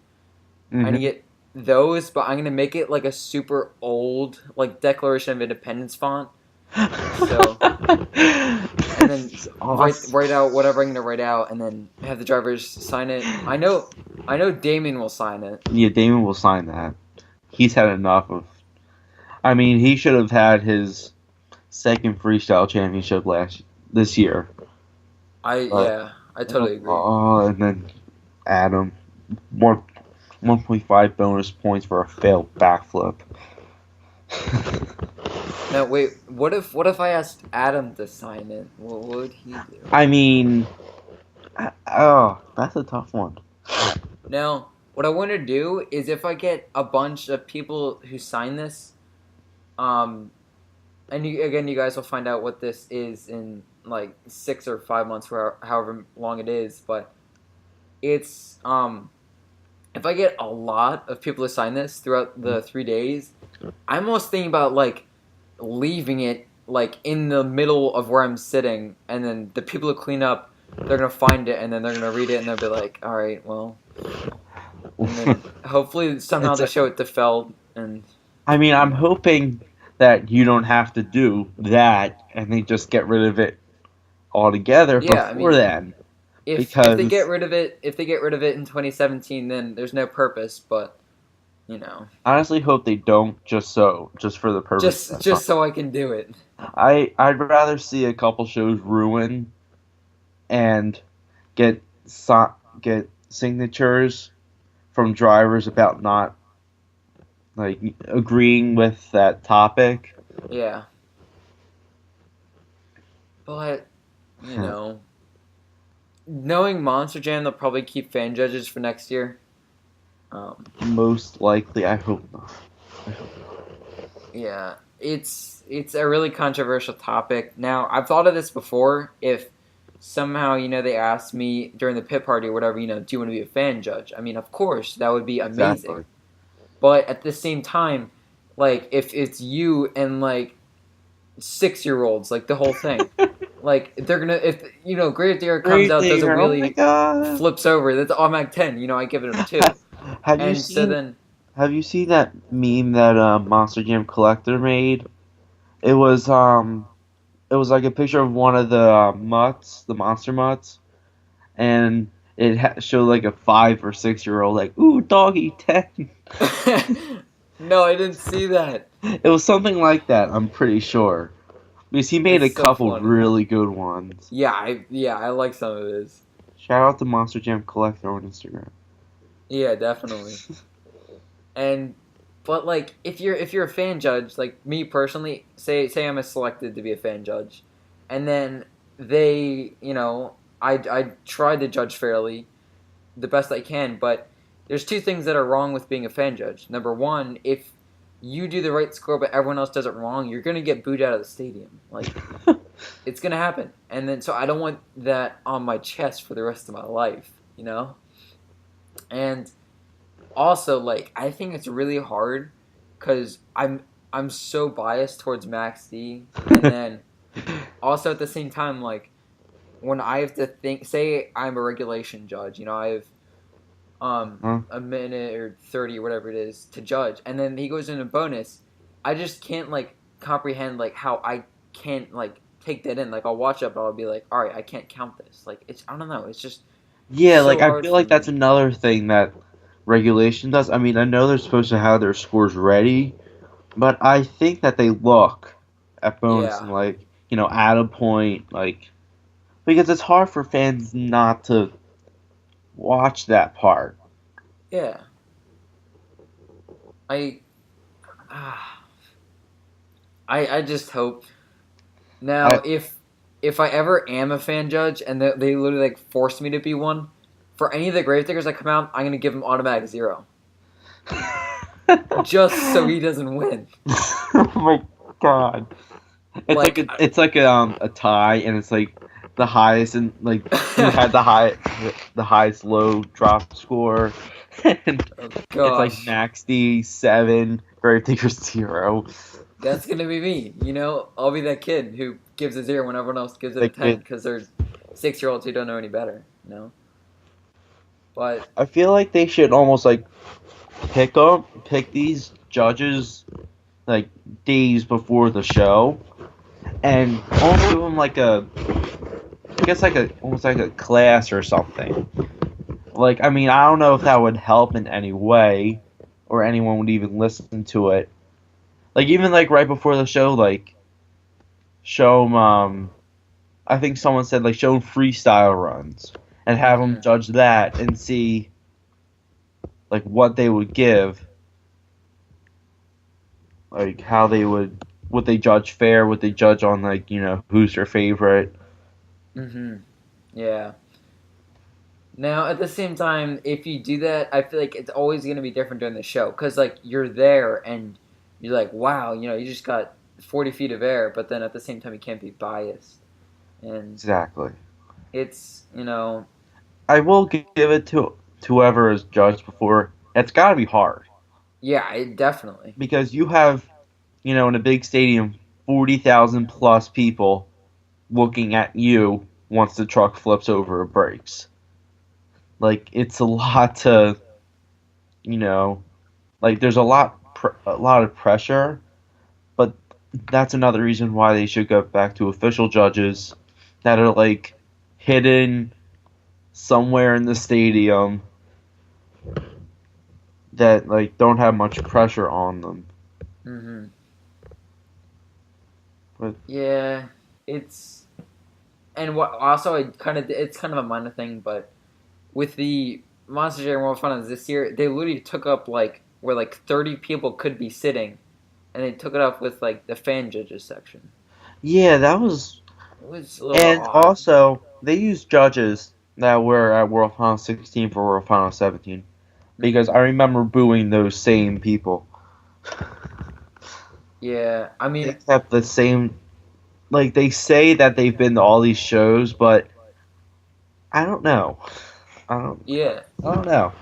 I'm going to Hmm. get those, but I'm going to make it like a super old like Declaration of Independence font. So, and then This is write awesome. write out whatever I'm going to write out, and then have the drivers sign it. I know Damien will sign it. Yeah, Damon will sign that. He's had enough of. I mean, he should have had his second freestyle championship this year. But I totally agree. and then Adam, one 1.5 bonus points for a failed backflip. Now wait, what if I asked Adam to sign it? What would he do? I mean, oh, that's a tough one. Now, what I want to do is if I get a bunch of people who sign this, um, And again, you guys will find out what this is in like 6 or 5 months, or however long it is. But it's if I get a lot of people to sign this throughout the 3 days, I'm almost thinking about like leaving it like in the middle of where I'm sitting, and then the people who clean up, they're gonna find it, and then they're gonna read it, and they'll be like, "All right, well," and then hopefully somehow It's they show it to Feld, and I mean, you I'm know, hoping that you don't have to do that and they just get rid of it altogether yeah. I before mean, then. if they get Because rid of it, if they get rid of it in 2017, then there's no purpose. But you know, I honestly hope they don't just for the purpose of that. just so I can do it. I'd rather see a couple shows ruin and get get signatures from drivers about not like agreeing with that topic. Yeah, but you know, knowing Monster Jam, they'll probably keep fan judges for next year. Um, Most likely, I hope not. I hope yeah, it's a really controversial topic. Now, I've thought of this before. If somehow they asked me during the pit party or whatever, do you want to be a fan judge? I mean, of course, that would be amazing. exactly. But at the same time, like if it's you and like 6-year-olds, like the whole thing, like they're gonna if Great Theory comes Great out, doesn't there! Oh my really god! flips over, that's automatic 10. I give it a 2. have you And so seen then Have you seen that meme that Monster Jam Collector made? It was it was like a picture of one of the mutts, the monster mutts, and it showed like a 5 or 6 year old like, ooh, doggy 10. no, I didn't see that. It was something like that. I'm pretty sure because he made That's a so couple funny. really good ones. Yeah, I like some of his. Shout out to Monster Jam Collector on Instagram. Yeah, definitely. And but like if you're a fan judge, like me personally, say I'm selected to be a fan judge, and then they, I try to judge fairly, the best I can, but there's two things that are wrong with being a fan judge. Number one, if you do the right score but everyone else does it wrong, you're gonna get booed out of the stadium. Like it's gonna happen, and then so I don't want that on my chest for the rest of my life. And also, like, I think it's really hard because I'm so biased towards Max D, and then also at the same time, like when I have to think, say I'm a regulation judge, I have Huh? a minute or 30 or whatever it is to judge, and then he goes in a bonus. I just can't like comprehend like how I can't like take that in. Like I'll watch it, but I'll be like, all right, I can't count this. Like it's I don't know. It's just Yeah, like so I hard feel for like that's me. another thing that regulation does. I mean, I know they're supposed to have their scores ready, but I think that they look at bonus Yeah, and like, add a point, like because it's hard for fans not to watch that part. yeah. I ah, I just hope now I if I ever am a fan judge and they literally like force me to be one, for any of the Gravediggers that come out, I'm gonna give him automatic 0, just so he doesn't win. oh my god. Like It's like a tie and it's like the highest and like who had the highest low drop score and oh it's like gosh, Max D 7, Gravedigger 0. that's gonna be me. I'll be that kid who gives a 0 when everyone else gives it a Like 10 because they're 6-year-olds who don't know any better. But I feel like they should almost like pick these judges like days before the show and almost give them like I guess like almost like a class or something. Like I mean I don't know if that would help in any way or anyone would even listen to it. Like even like right before the show, like show them. I think someone said like show them freestyle runs and have them mhm. judge that and see like what they would give, like how they would they judge fair, would they judge on like who's their favorite. Yeah. Now, at the same time, if you do that, I feel like it's always going to be different during the show because, like, you're there and you're like, wow, you just got 40 feet of air, but then at the same time, he can't be biased. And Exactly. it's, you know, I will give it to whoever has judged before. It's got to be hard yeah, definitely. because you have, in a big stadium, 40,000 plus people looking at you once the truck flips over or breaks. Like it's a lot to, you know, like there's a lot of pressure, but that's another reason why they should go back to official judges that are like hidden somewhere in the stadium that like don't have much pressure on them. Hmm. But Yeah, it's and what also it's kind of a minor thing, but with the Monster Jam World Finals this year, they literally took up like where like 30 people could be sitting, and they took it up with like the fan judges section. yeah, that was, It was a little and odd. also they used judges that were at World Final 16 for World Final 17 because Hmm. I remember booing those same people. Yeah, I They mean, kept the same, like they say that they've been to all these shows, but I don't know. I don't. yeah, I don't know.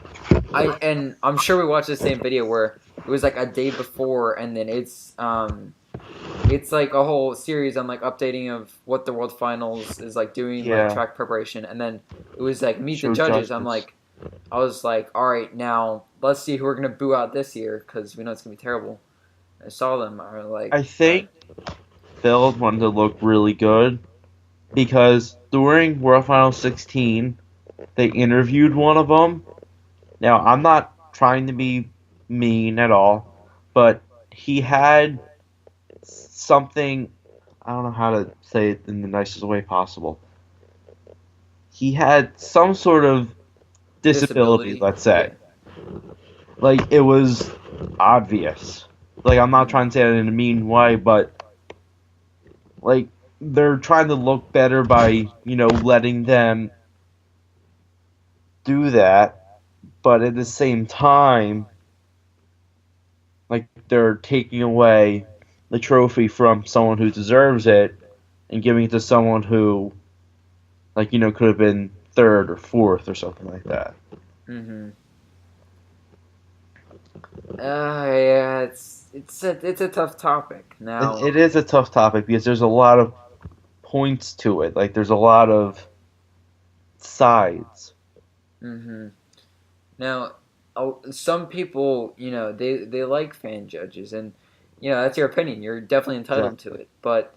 and I'm sure we watched the same video where it was like a day before, and then it's like a whole series on like updating of what the World Finals is like doing, like Yeah, track preparation, and then it was like meet the show judges. judges. I was like, all right, now let's see who we're gonna boo out this year because we know it's gonna be terrible. I saw them. I was like, I all right. think Phil wanted to look really good because during World Final 16, they interviewed one of them. Now, I'm not trying to be mean at all, but he had something. I don't know how to say it in the nicest way possible. He had some sort of disability, Disability. let's say. Yeah. Like, it was obvious. Like, I'm not Mm. trying to say it in a mean way, but, like, they're trying to look better by, letting them do that, but at the same time, like, they're taking away the trophy from someone who deserves it and giving it to someone who, like, could have been third or fourth or something like that. Mm-hmm. Yeah. It's a tough topic now. It is a tough topic because there's a lot of points to it. Like, there's a lot of sides. Mm-hmm. Now, some people, they like fan judges, and that's your opinion. You're definitely entitled to Exactly. it. But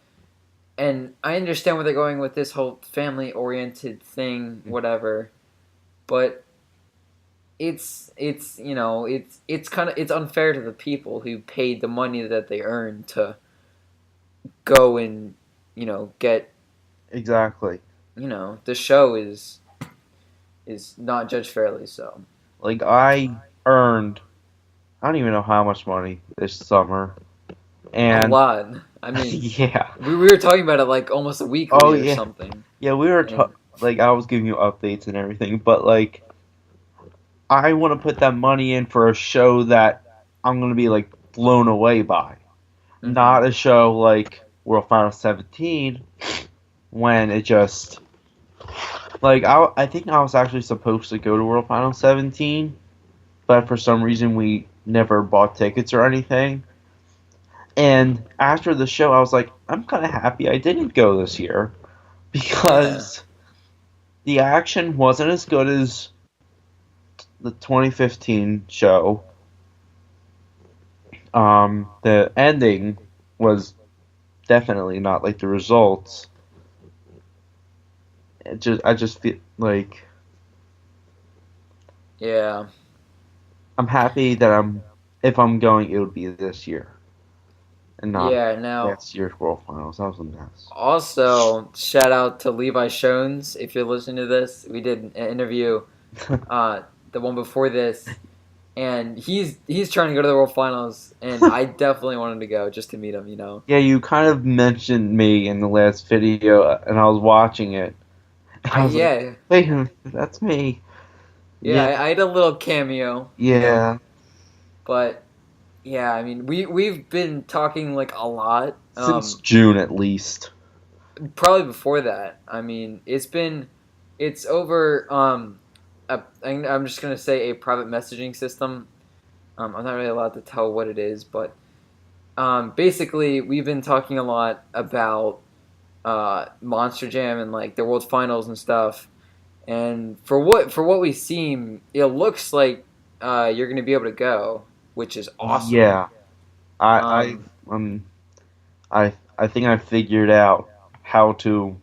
and I understand where they're going with this whole family oriented thing, whatever. But it's kind of it's unfair to the people who paid the money that they earned to go and get Exactly. the show is not judged fairly. So Like, I earned, I don't even know how much money this summer. a And, lot. I mean, yeah. we were talking about it like almost Oh, weekly or yeah. something. Yeah, we were, And like, I was giving you updates and everything, but, like, I want to put that money in for a show that I'm going to be, like, blown away by. mm-hmm. Not a show like World Final 17 when it just like I think I was actually supposed to go to World Final 17, but for some reason we never bought tickets or anything. And after the show, I was like, I'm kind of happy I didn't go this year Yeah. because the action wasn't as good as the 2015 show. The ending was definitely not like the results. I just feel like Yeah. I'm happy that if I'm going, it would be this year and not Yeah. Now, next year's World Finals. That was a mess. also shout out to Levi Shones if you're listening to this. We did an interview, uh, the one before this, and he's trying to go to the World Finals, and I definitely wanted to go just to meet him. Yeah, you kind of mentioned me in the last video, and I was watching it. And I I was like, yeah wait a minute, that's me. yeah Yeah, I had a little cameo, yeah, but yeah, I mean we've been talking like a lot, Since Um, June at least. Probably before that. I mean, it's over. I'm just gonna say a private messaging system. I'm not really allowed to tell what it is, but basically, we've been talking a lot about Monster Jam and like the World Finals and stuff. And for what we seem, it looks like you're gonna be able to go, which is awesome. Yeah, I Um, I think I figured out how to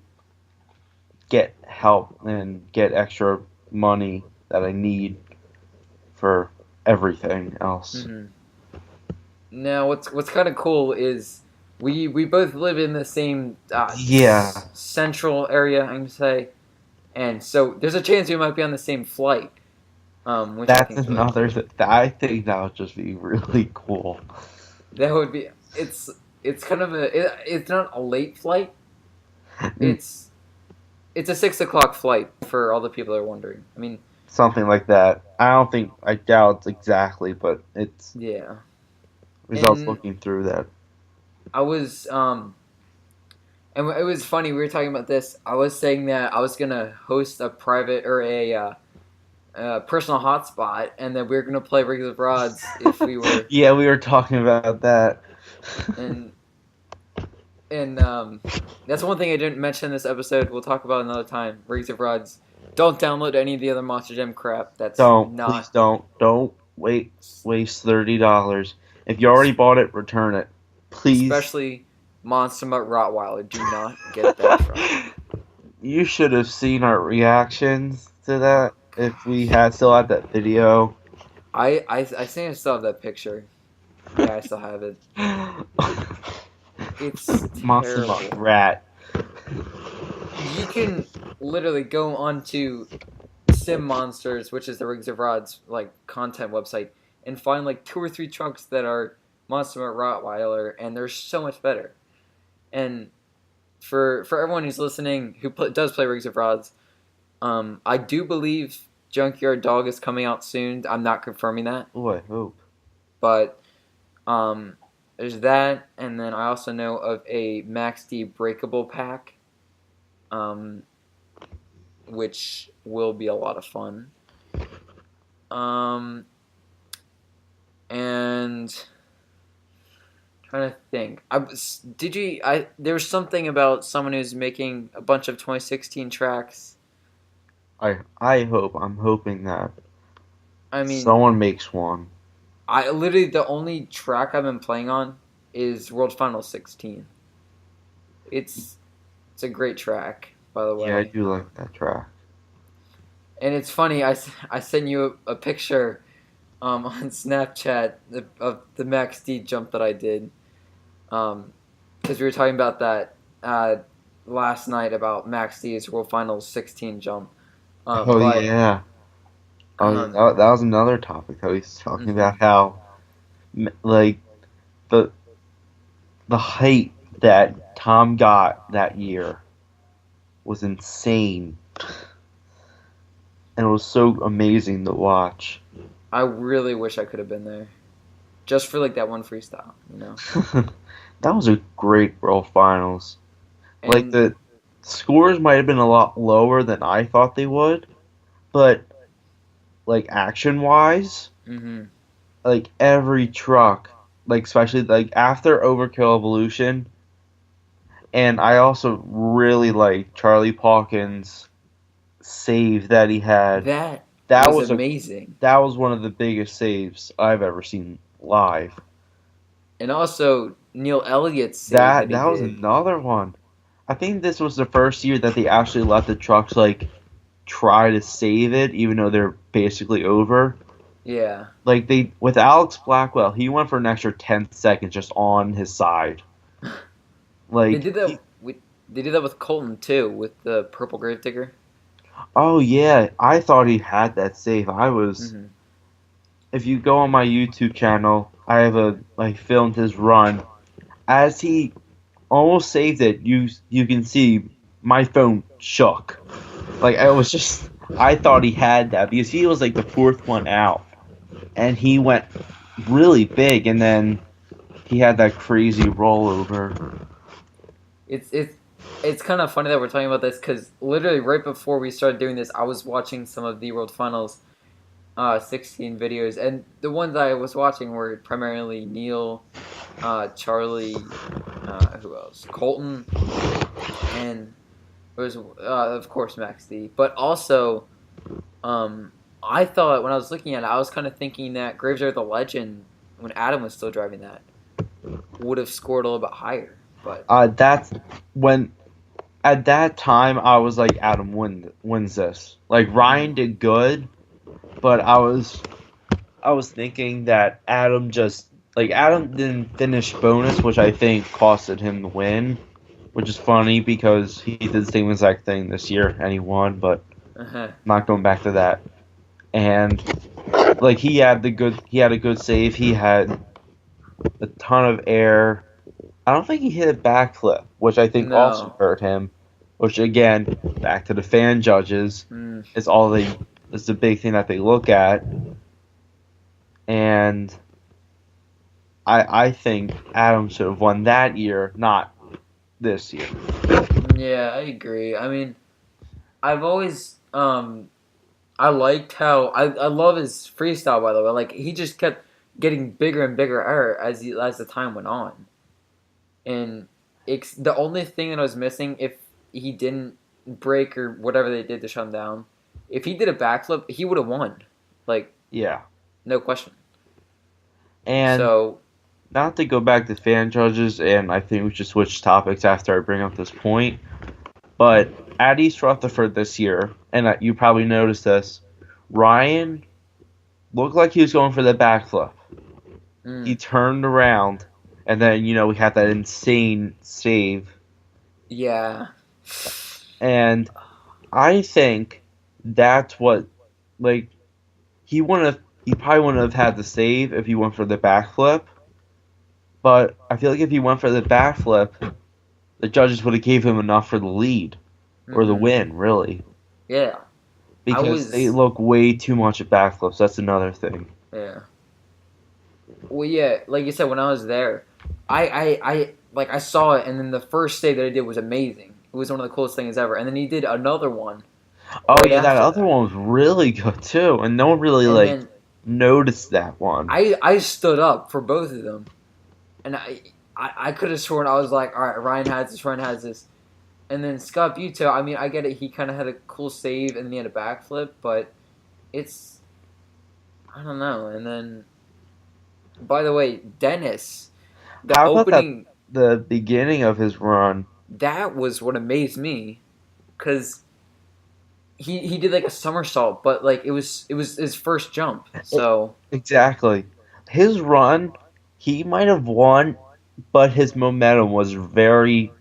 get help and get extra money that I need for everything else. mhm. Now, what's kind of cool is we both live in the same Yeah, central area, I'm gonna say, and so there's a chance we might be on the same flight, which I that's think is really another. cool. I think that would just be really cool. That would be it's kind of it's not a late flight. Mm, It's it's a 6 o'clock flight for all the people that are wondering. I mean, something like that. I don't think I doubt it's exactly, but it's yeah, results and looking through that. I was and it was funny. We were talking about this. I was saying that I was gonna host a private or a personal hotspot, and that we were gonna play Rings of Rods if we were Yeah, we were talking about that. and and that's one thing I didn't mention in this episode. We'll talk about another time. Rings of Rods. Don't download any of the other Monster Jam crap. That's Don't, please not, don't waste $30. If you already bought it, return it, please. especially Monster Mutt Rottweiler. Do not get that from it. You should have seen our reactions to that if we had still had that video. I think I still have that picture. Yeah, I still have it. It's Monster Mutt terrible. Rat. You can literally go onto Sim Monsters, which is the Rings of Rods like content website, and find like two or three trunks that are Monster Mutt Rottweiler, and they're so much better. And for everyone who's listening who does play Rings of Rods, I do believe Junkyard Dog is coming out soon. I'm not confirming that, Oh, I hope. but um, there's that, and then I also know of a Max D Breakable pack, um, which will be a lot of fun. Um, and trying to think, did you? There was something about someone who's making a bunch of 2016 tracks. I'm hoping that I mean, someone makes one. I literally the only track I've been playing on is World Final 16. It's it's a great track, by the Yeah, I way. do like that track. And it's funny. I sent you a picture on Snapchat of the Max D jump that I did. Because we were talking about that last night about Max D's World Finals 16 jump. Oh But yeah. Oh, um, that was another topic that we was talking mhm. about how like the the height that Tom got that year was insane, and it was so amazing to watch. I really wish I could have been there, just for like that one freestyle, you know. That was a great World Finals. Like And the scores might have been a lot lower than I thought they would, but like action wise, mhm. like every truck, like especially like after Overkill Evolution, and I also really like Charlie Hawkins' save that he had. That That was was a amazing. that was one of the biggest saves I've ever seen live. And also Neil Elliott's save That that he that was did. another one. I think this was the first year that they actually let the trucks like try to save it, even though they're basically over. Yeah. Like they with Alex Blackwell, he went for an extra 10 seconds just on his side. They Like did that with they did that with Colton too, with the purple gravedigger. oh yeah, I thought he had that save. I was. Hmm. If you go on my YouTube channel, I filmed his run. As he almost saved it, you can see my phone shook. Like I was just, I thought he had that because he was like the fourth one out, and he went really big, and then he had that crazy rollover. It's kind of funny that we're talking about this because literally right before we started doing this, I was watching some of the World Finals 16 videos, and the ones I was watching were primarily Neil, Charlie, who else? Colton, and it was of course Max D. But also, I thought when I was looking at it, I was kind of thinking that Graves Are the Legend, when Adam was still driving that, would have scored a little bit higher. But That's when at that time I was like, Adam wins this. Like Ryan did good, but I was thinking that Adam didn't finish bonus, which I think costed him the win, which is funny because he did the same exact thing this year and he won, but not going back to that. And like he had a good save. He had a ton of air. I don't think he hit a backflip, which I think also no, hurt him. Which again, back to the fan judges, is the big thing that they look at. And I think Adam should have won that year, not this year. yeah, I agree. I mean, I've always I liked how I love his freestyle, by the way. Like he just kept getting bigger and bigger as the time went on, and the only thing that I was missing, if he didn't break or whatever they did to shut him down, if he did a backflip, he would have won, like Yeah. no question. And So not to go back to fan judges, and I think we should switch topics after I bring up this point. But at East Rutherford this year, and you probably noticed this, Ryan looked like he was going for the backflip. He turned around, and then we had that insane save. yeah, And I think that's what, like, he probably wouldn't have had the save if he went for the backflip. But I feel like if he went for the backflip, the judges would have gave him enough for the lead or the win, really. yeah, Because they look way too much at backflips. That's another thing. yeah. Well, yeah, like you said, when I was there, I saw it, and then the first save that I did was amazing. It was one of the coolest things ever. And then he did another one. Oh Right yeah, that after other that. one was really good too, and no one really And then noticed that one. I stood up for both of them, and I could have sworn I was like, all right, Ryan has this, and then Scott Buto. I mean, I get it. He kind of had a cool save, and then he had a backflip, but I don't know. And then, by the way, Dennis, the How about opening. the beginning of his run? That was what amazed me, because he did like a somersault, but like it was his first jump. So Exactly. His run, he might have won, but his momentum was very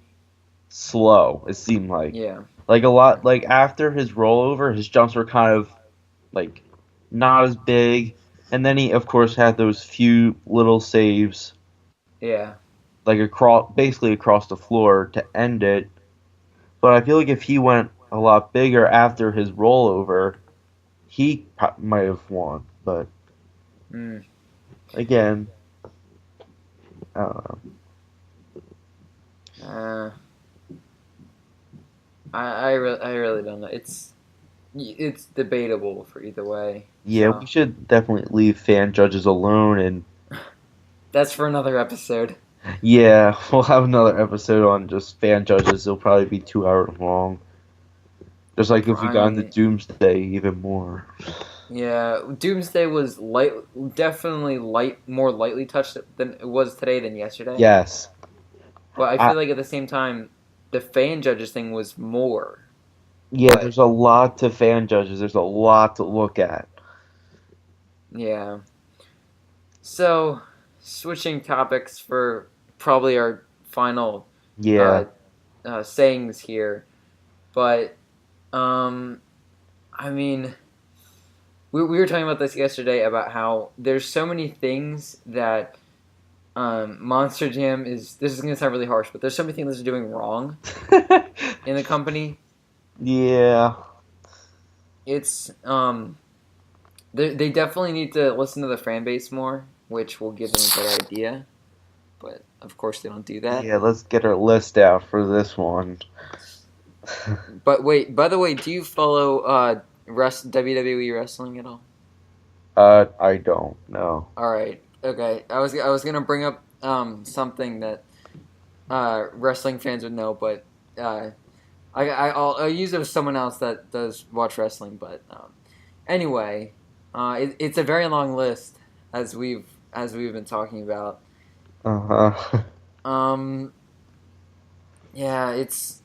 slow, it seemed like. yeah, Like a lot like after his rollover, his jumps were kind of like not as big. And then he of course had those few little saves yeah, like basically across the floor to end it. But I feel like if he went a lot bigger after his rollover, he might have won. But again, I don't know. I really don't know. It's debatable for either way. Yeah, So we should definitely leave fan judges alone. And that's for another episode. yeah, we'll have another episode on just fan judges. It'll probably be 2 hours long. Just like if we got into Right. Doomsday, even more. Yeah, Doomsday was definitely more lightly touched than it was today than yesterday. Yes. But I I, feel like at the same time, the fan judges thing was more. yeah, But there's a lot to fan judges. There's a lot to look at. yeah. So, switching topics for probably our final Yeah. sayings here, but um, I mean, we were talking about this yesterday about how there's so many things that Monster Jam is. This is gonna sound really harsh, but there's so many things they're doing wrong in the company. Yeah. It's they definitely need to listen to the fan base more, which will give them a better idea. but of course they don't do that. Yeah, let's get our list out for this one. But wait, by the way, do you follow WWE wrestling at all? I don't know. All right, okay. I was gonna bring up something that wrestling fans would know, but I'll use it with someone else that does watch wrestling. But anyway, it's a very long list as we've been talking about. Uh-huh. Um, yeah, it's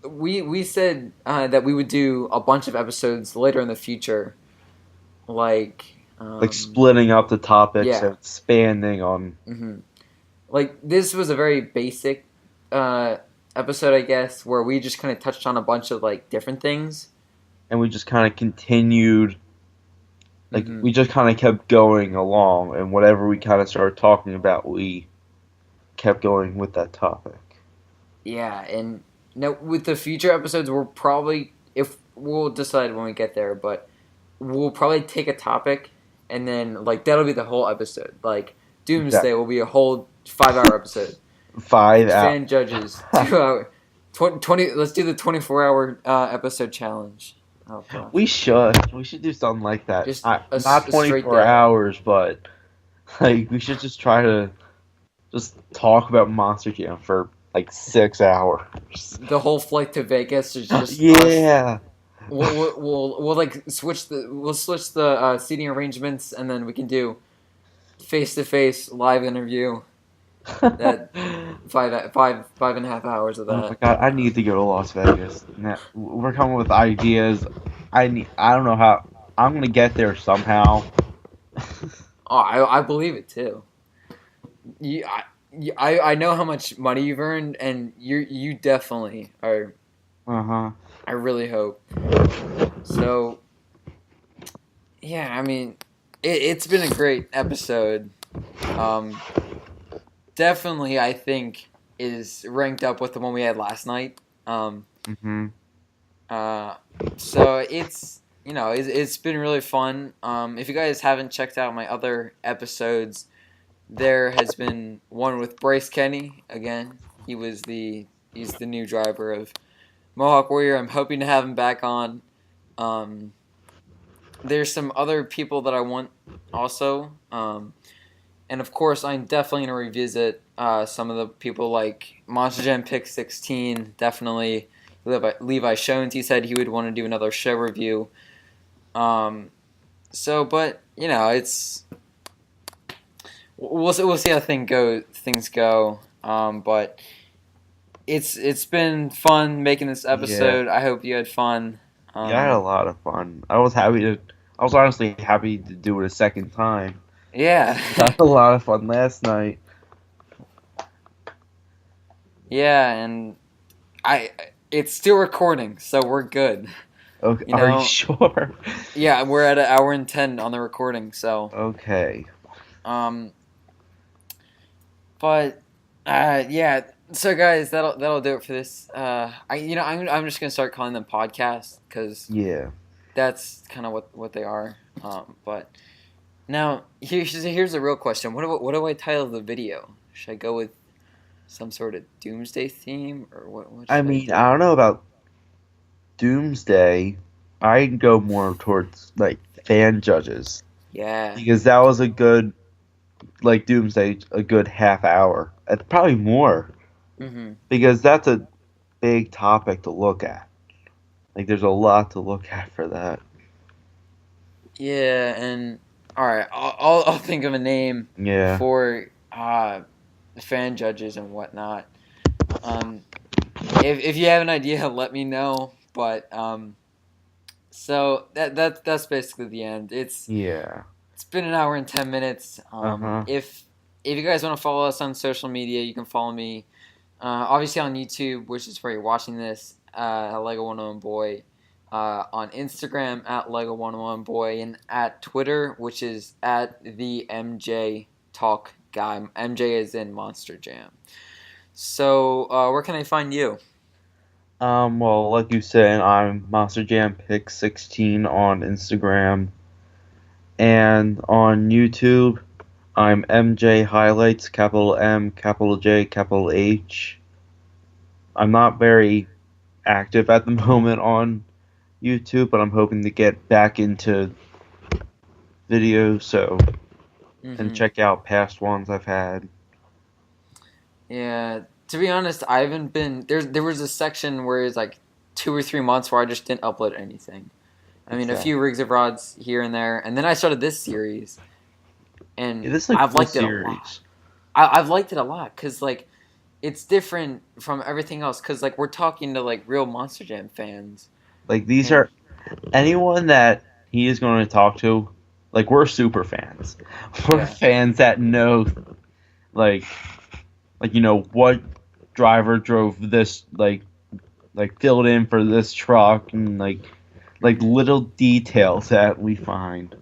we said that we would do a bunch of episodes later in the future, like Like splitting up the topics yeah, and expanding on. hmm like this was a very basic episode, I guess, where we just kind of touched on a bunch of like different things. And we just kind of continued, like, hmm we just kind of kept going along, and whatever we kind of started talking about, we kept going with that topic. Yeah, and now with the future episodes, we're probably if we'll decide when we get there, but we'll probably take a topic and then like that'll be the whole episode. Like Yeah. Doomsday will be a whole 5 hour episode. 5 hours. Fan judges 2 hour 20. Let's do the 24 hour episode challenge. Oh gosh, We should do something like that. just Not a straight 24 day. hours, but like we should just try to just talk about Monster Jam for like 6 hours. The whole flight to Vegas is just us. Yeah. We'll like switch the seating arrangements, and then we can do face to face live interview. That 5.5 hours of Oh my that. god, I need to go to Las Vegas. Now, we're coming with ideas. I don't know how. I'm gonna get there somehow. Oh, I believe it too. I know how much money you've earned, and you definitely are. Uh-huh. I really hope. So, yeah, I mean, it's been a great episode. Um, Definitely, I think is ranked up with the one we had last night. Mm-hmm. Uh, so it's been really fun. If you guys haven't checked out my other episodes, there has been one with Bryce Kenny again. He's the new driver of Mohawk Warrior. I'm hoping to have him back on. Um, there's some other people that I want also. And of course, I'm definitely going to revisit some of the people like Monster Jam Pick 16. Definitely Levi Shones. He said he would want to do another show review. But it's we'll see how things go. But it's been fun making this episode. Yeah. I hope you had fun. Yeah, I had a lot of fun. I was honestly happy to do it a second time. Yeah. I had a lot of fun last night. Yeah, and it's still recording, so we're good. Okay, are you sure? Yeah, we're at 1 hour and 10 on the recording, so Okay. But yeah. So guys, that'll do it for this. I'm just gonna start calling them podcasts because Yeah. that's kind of what they are. But now here's a real question. What do I title the video? Should I go with some sort of Doomsday theme or what I mean, I don't know about Doomsday. I'd go more towards like fan judges Yeah. because that was a good like Doomsday, a good half hour, probably more Mm-hmm. because that's a big topic to look at. Like, there's a lot to look at for that. Yeah, and all right, I'll think of a name Yeah. for fan judges and whatnot. If you have an idea, let me know. But so that's basically the end. It's been 1 hour and 10 minutes. Uh-huh. If you guys want to follow us on social media, you can follow me. Obviously on YouTube, which is where you're watching this, Lego 101 Boy. On Instagram at Lego 101 Boy, and at Twitter, which is at the MJ Talk Guy. MJ is in Monster Jam. So where can I find you? Well, like you said, I'm Monster Jam Pick 16 on Instagram and on YouTube. I'm MJ Highlights, capital M, capital J, capital H. I'm not very active at the moment on YouTube, but I'm hoping to get back into videos, so and Hmm. check out past ones I've had. Yeah. To be honest, I haven't been there. There was a section where it's like 2 or 3 months where I just didn't upload anything. I mean, a few Exactly. rigs of rods here and there, and then I started this series, It and is a I've cool liked it a lot. series. I've liked it a lot because like it's different from everything else. Because like we're talking to like real Monster Jam fans, Like these and are anyone that he is going to talk to. Like we're super fans. We're yeah, fans that know like what driver drove this filled in for this truck and hmm. little details that we find.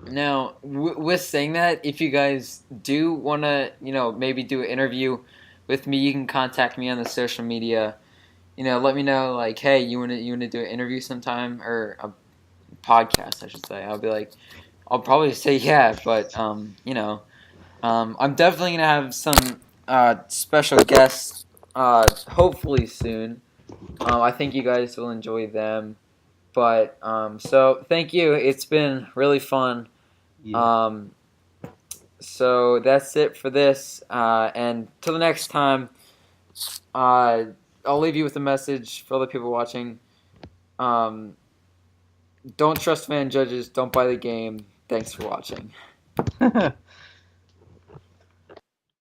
Now, with saying that, if you guys do want to, maybe do an interview with me, you can contact me on the social media. Let me know, like, hey, you wanna do an interview sometime or a podcast, I should say. I'll be like, I'll probably say yeah, but I'm definitely gonna have some special guests, hopefully soon. I think you guys will enjoy them. But so thank you. It's been really fun. Yeah. Um, so that's it for this. And till the next time, uh, I'll leave you with a message for other people watching. Um, don't trust fan judges. Don't buy the game. Thanks for watching.